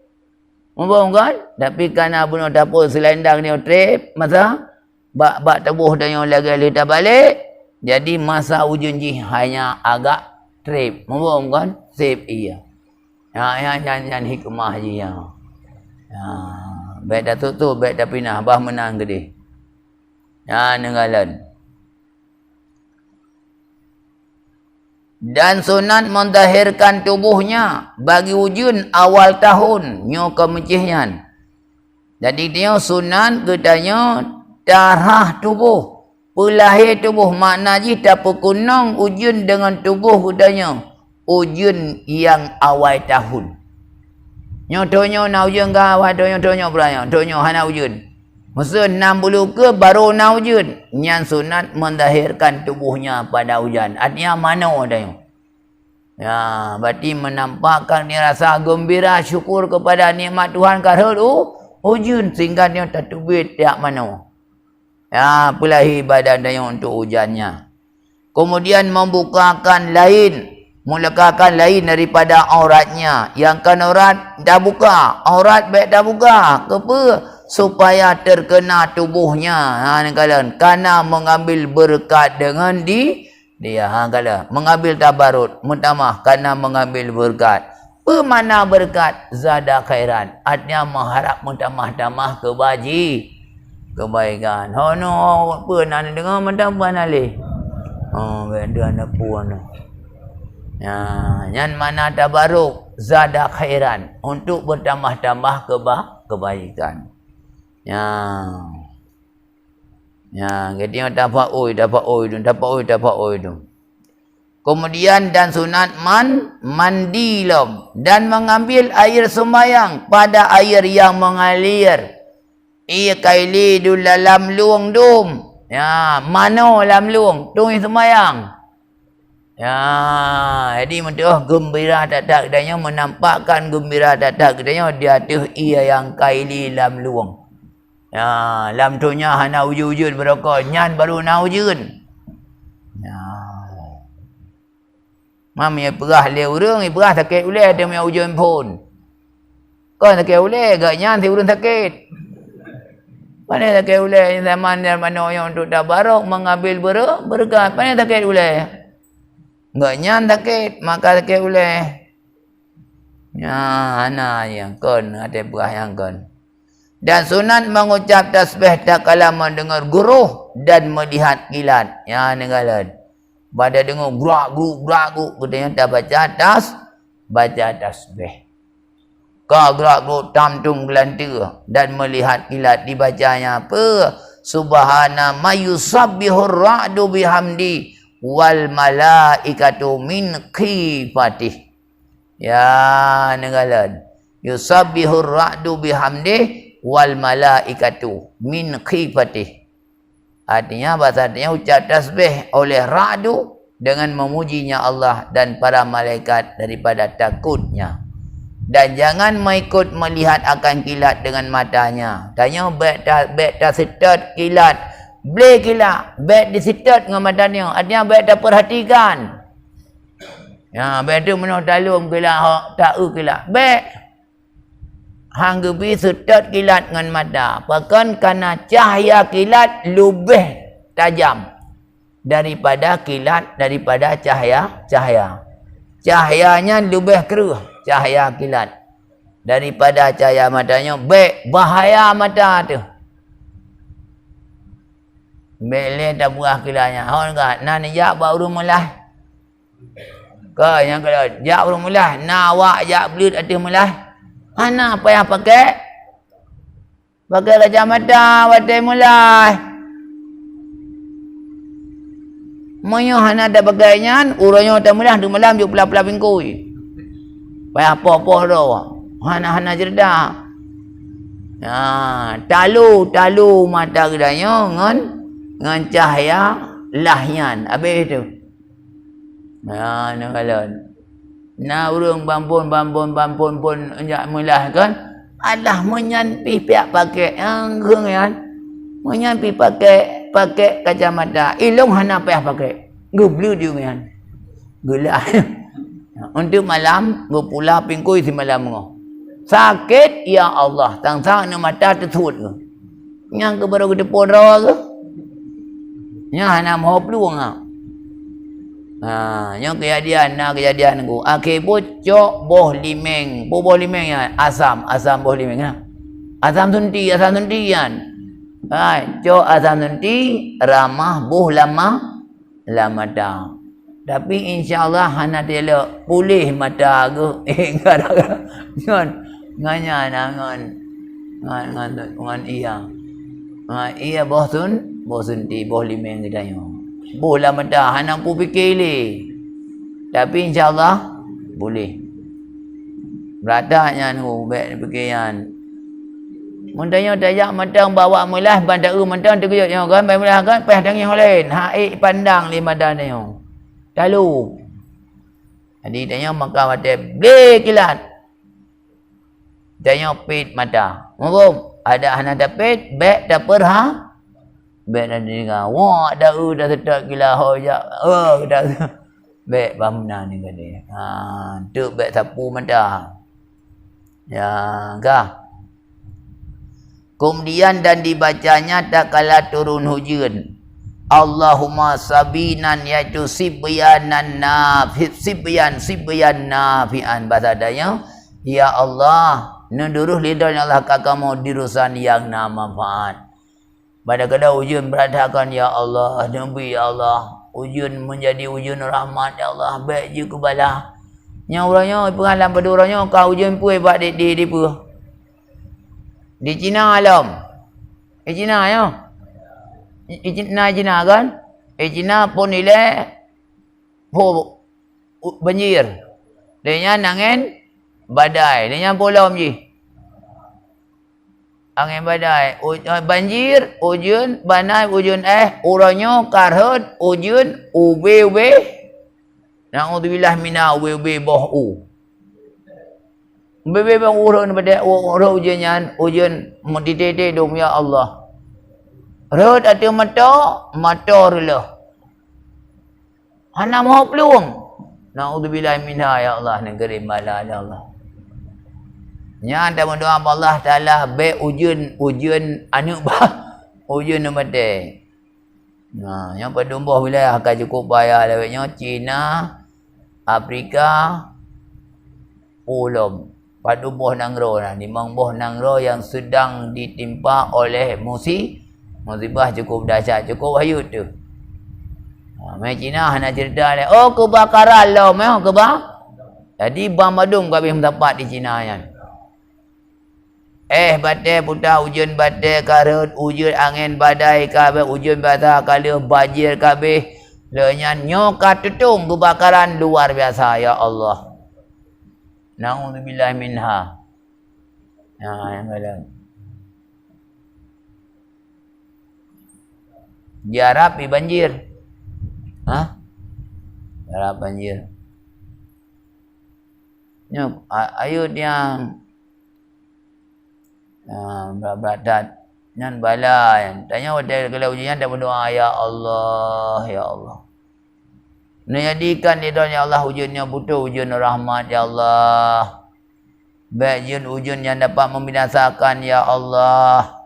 Memang kan? Tapi kerana bunuh dapur selendang ni trip, masa bak tebuh dan yang lagi letak balik, jadi masa ujung ji hanya agak trip. Memang kan? Save ia. Yang hikmah je yang. Baik dah tutup, baik dah pinah, bah menang gede. Ya, nenggalan. Dan sunat mendahirkan tubuhnya bagi wujud awal tahun nyo kemencihian. Jadi dia sunat katanya darah tubuh, pelahir tubuh, makna ji tak kunong wujud dengan tubuh katanya wujud yang awal tahun. Nyotonyo na wujud ka awal tonyo beranya, tonyo hana wujud. Masa 60 ke baru na wujud. Yang sunat mendahirkan tubuhnya pada hujan. Artinya mana adanya? Ya, berarti menampakkan dia rasa gembira syukur kepada nikmat Tuhan karena hujan sehingga dia tertubit tiap mana. Ya, pelahi badan dia untuk hujannya. Kemudian membukakan lain, meletakkan lain daripada auratnya. Yang kan aurat dah buka, aurat baik dah buka. Kenapa? Supaya terkena tubuhnya. Karena mengambil berkat dengan dia kala mengambil tabarut mutamah karena mengambil berkat. Pemana berkat zada khairan, artinya mengharap mutamah-tamah kebaikan. No apa nak dengar mutamah nalih. Benda nak puan. Ya, yang mana tabaruk zada khairan untuk bertambah-tambah kebaikan. Ya, kita dapat oi tu. Kemudian dan sunat mandi lom dan mengambil air sembahyang pada air yang mengalir. Ia kaili dul dalam luang dum. Ya, mano dalam luang tu sembahyang. Ya, jadi mentuh gembira dadak kedanya menampakkan gembira dadak kedanya dia tuh ia yang kaili dalam luang. Ya, lam tu nya hana wujud berokok, nyan baru na wujud. Ya. Mami perah le urang, perah sakit ulai dia punya wujud pun. Kau sakit ulai gak nyan si urang sakit. Mana sakit ulai zaman mana yang untuk tabarok mengambil berkat. Mana sakit ulai? Gak nyan sakit, maka sakit ulai. Ya, ana yang kon ada buah yang kon. Dan sunat mengucap tasbih tak kala mendengar guruh dan melihat kilat. Ya, nengalan. Pada dengar gerak-geruk, katanya tak baca tasbih. Kau gerak-geruk tamtung gelantira dan melihat kilat dibacanya apa? Subhana ma yusabbihur ra'du bihamdi wal malaikatu min khifatih. Ya, nengalan. Yusabbihur ra'du bihamdi wal malaikatu min khifatih. Artinya bahasa artinya ucap tasbih oleh ra'du dengan memujinya Allah dan para malaikat daripada takutnya. Dan jangan mengikut melihat akan kilat dengan matanya. Tanya bet tak setat kilat. Boleh kilat. Bet disetat dengan matanya. Artinya bet tak perhatikan. Ya, bet tu menang talum kilat. Tak kilat. Bet. Hang gebi setat kilat dengan mata. Bahkan kerana cahaya kilat lebih tajam daripada kilat, daripada cahaya. Cahayanya lebih keruh, cahaya kilat. Daripada cahaya matanya, baik bahaya mata tu. Baik tak buah kilatnya. Orang kata, nak jak baru mulai. Kau yang kata, jak baru mulai. Nak awak jak belut atas mulai. Mana apa yang pakai? Pakai kacamata, batai mulai. Moyo hana ada pakainya, urangnya tak mulai, tu malam dia pula-pula pingkui. Payah apa-apa dah. Hana cerdak. Ya, talu mata kedanya dengan cahaya lahyan. Habis tu. Ya, nak kalan. Nah, urang bampun pun enjak mulah kan. Alah menyampi pihak pakai yang kan. Menyampi pakai kacamata. Ilung hana payah pakai. Gublu dia kan. Gula. Untuk malam go pula pingkui si malam ngo. Sakit ya Allah, tang-tang na mata tertut ke. Yang ke baru ke depan rawa ke. Yang hana mau peluang ah. Yang kejadian aku. Akhir bocok boh limeng. Boh limeng ya, asam boh limeng ha. Asam sunti kan. Cok asam sunti ramah boh lama dah. Tapi insya-Allah hana dia pulih mata aku. Ngan iya. Iya boh sunti boh limeng katanya. Boleh dah, anak pun fikir ni. Tapi insyaAllah, boleh. Beratanya ni, baik fikiran. Muntahnya tajak matang bawa mulah, bandaru matang terkejut yang kan, baik mulah kan, payah dengan yang lain. Haik pandang lima dan yang. Lalu. Jadi tanya maka mata, boleh kilat. Tanya pit mata. Mungkin ada anak dapet, baik dapet baik dah dengar. Wah, dah setak gila hojak. Dah. Baik bamna ni kata. Tu baik sapu mata. Ya, kah? Kemudian dan dibacanya tak kala turun hujan. Allahumma sabinan yaitu sibyanan nafian bahasa adanya. Ya Allah, nenduruh lidahnya Allah kakamu dirusan yang nama manfaat. Pada kadang ujian beradhakan ya Allah, Nabi ya Allah. Ujian menjadi ujian rahmat ya Allah. Baik je kebalah. Yang orangnya pengalaman pada orangnya kau ujian pun buat di pun. Di Cina alam. Cina ya. Cina kan? Cina pun nilai banjir. Dia angin badai. Dia pulau je. Angin badai, banjir, ujian, banai, ujian orangnya karhut, ujian, ube. Na'udzubillah mina ube boh u. Ube bang urang pada orang ujian mendidih dom ya Allah. Rut ada mata rela. Hana mau peluang. Na'udzubillah minha ya Allah, negeri mala ya Allah. Nya anda berdoa Allah Taala baik ujian anu ujian mate. Nah, yang pedumbuh wilayah akan cukup bayar lewatnya Cina, Afrika, ulum. Padu buah nangro ni memang buah nangro yang sedang ditimpa oleh musibah cukup dahsyat, cukup hayut tu. Mai Cina nak cerita dia, oh kebakaran lah, memang Jadi bang madung kami mendapat di Cina kan. Batai putah hujan batai karut, hujan angin badai kabeh, hujan basah kala banjir kabeh. Lenyan nyoka tutung kebakaran luar biasa ya Allah. Na'udzubillah minha. Yang lain. Diharap banjir. Diharap banjir. Ayat yang berat-berat. Yang bala yang tanya kalau ujian dah berdoa ya Allah, ya Allah. Menjadikan dia ya Allah ujiannya butuh ujian rahmat ya Allah. Baik ujian yang dapat membinasakan ya Allah.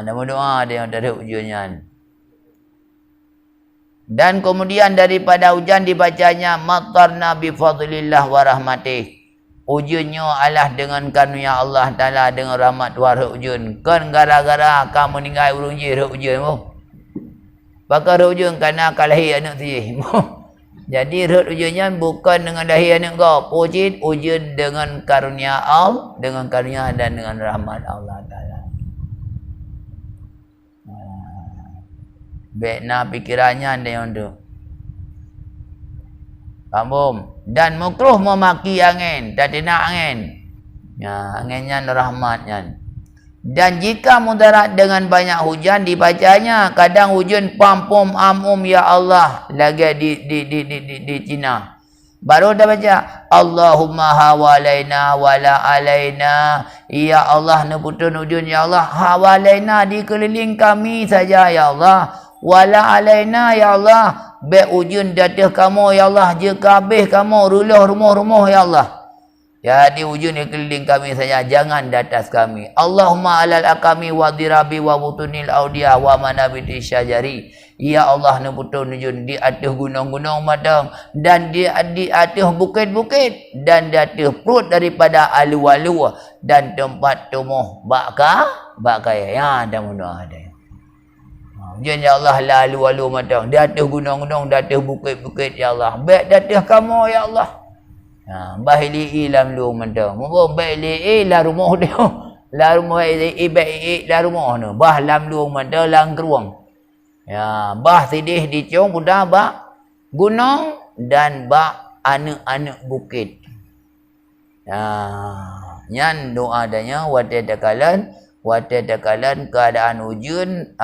Dah berdoa dia yang dari ujiannya. Dan kemudian daripada hujan dibacanya matarna bi fadlillah wa rahmatih. Ujiannya Allah dengan karunia Allah Taala dengan rahmat Tuhan ujian. Kan gara-gara kamu meninggal urunji ujian mu. Bakal ujian kerana kalahi anak sih. Jadi ujiannya bukan dengan dahi anak kau. Puji ujian dengan karunia Allah, dengan karunia dan dengan rahmat Allah Taala. Baiklah pikirannya anda yang tu. Faham? Dan makruh memaki angin, tak nak angin. Ya, anginnya rahmatnya. Dan jika mudarat dengan banyak hujan dibacanya, kadang hujan pampum amum ya Allah lagi di Cina. Baru dah baca Allahumma hawalaina wala alaina. Ya Allah nebutun hujan ya Allah hawalaina di keliling kami saja ya Allah. Wala alaina ya Allah. Baik hujan di atas kamu ya Allah, jika habis kamu ruluh rumah-rumah ya Allah. Jadi hujan di keliling kami saja, jangan di atas kami. Allahumma alal akami wa dirabi wa butunil audia wa manabiti syajari. Ya Allah nebutun hujan di atas gunung-gunung madang dan di atas bukit-bukit dan di atas perut daripada alu-alu dan tempat tumbuh baka ya ada mudah ada. Hujan ya Allah lalu-alu madang di atas gunung-gunung, di atas bukit-bukit ya Allah. Baik di atas kamu ya Allah. Bahili ilam lu madang. Mungkin bahili la rumah dia. La rumah baik la rumah tu. Bah lam lu madang lang keruang. Ya, bah sidih dicong budak bak gunung dan bak anak-anak bukit. Nyan doa adanya watadakalan keadaan hujan,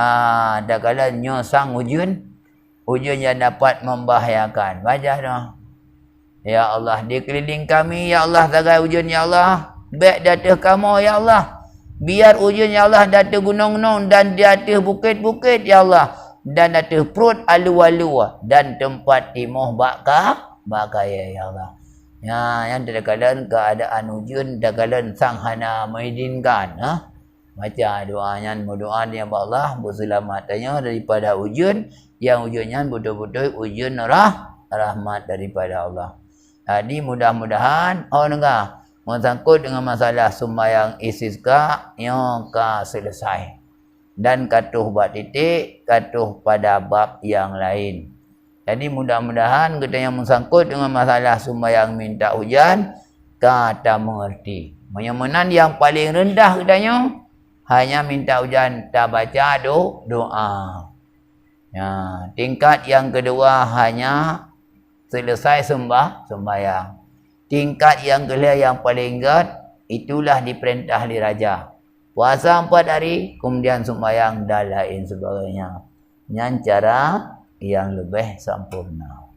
dakalan nyosang hujan yang dapat membahayakan. Baca dah. Ya Allah, di keliling kami ya Allah zagai hujan ya Allah. Baik di atas kamu ya Allah. Biar hujan ya Allah di atas gunung-gunung dan di atas bukit-bukit ya Allah. Dan di atas perut alu-alu dan tempat timuh baka ya Allah. Ya, yang dakalan keadaan hujan dakalan sang hana mengizinkan. Baca doanya, berdoa dia Allah berselamatnya daripada hujan yang hujannya betul-betul hujan rahmat daripada Allah. Jadi mudah-mudahan dengar mengsangkut dengan masalah sembahyang istisqa yang selesai. Dan katuh buat titik, katuh pada bab yang lain. Jadi mudah-mudahan kita yang mengsangkut dengan masalah sembahyang minta hujan kata mengerti. Menyamanan yang paling rendah katanya hanya minta hujan tak baca doa. Ya, tingkat yang kedua hanya selesai sembahyang. Tingkat yang kedua yang paling tingkat itulah diperintah oleh raja. Puasa 4 hari kemudian sembahyang dan lain sebagainya. Dengan cara yang lebih sempurna.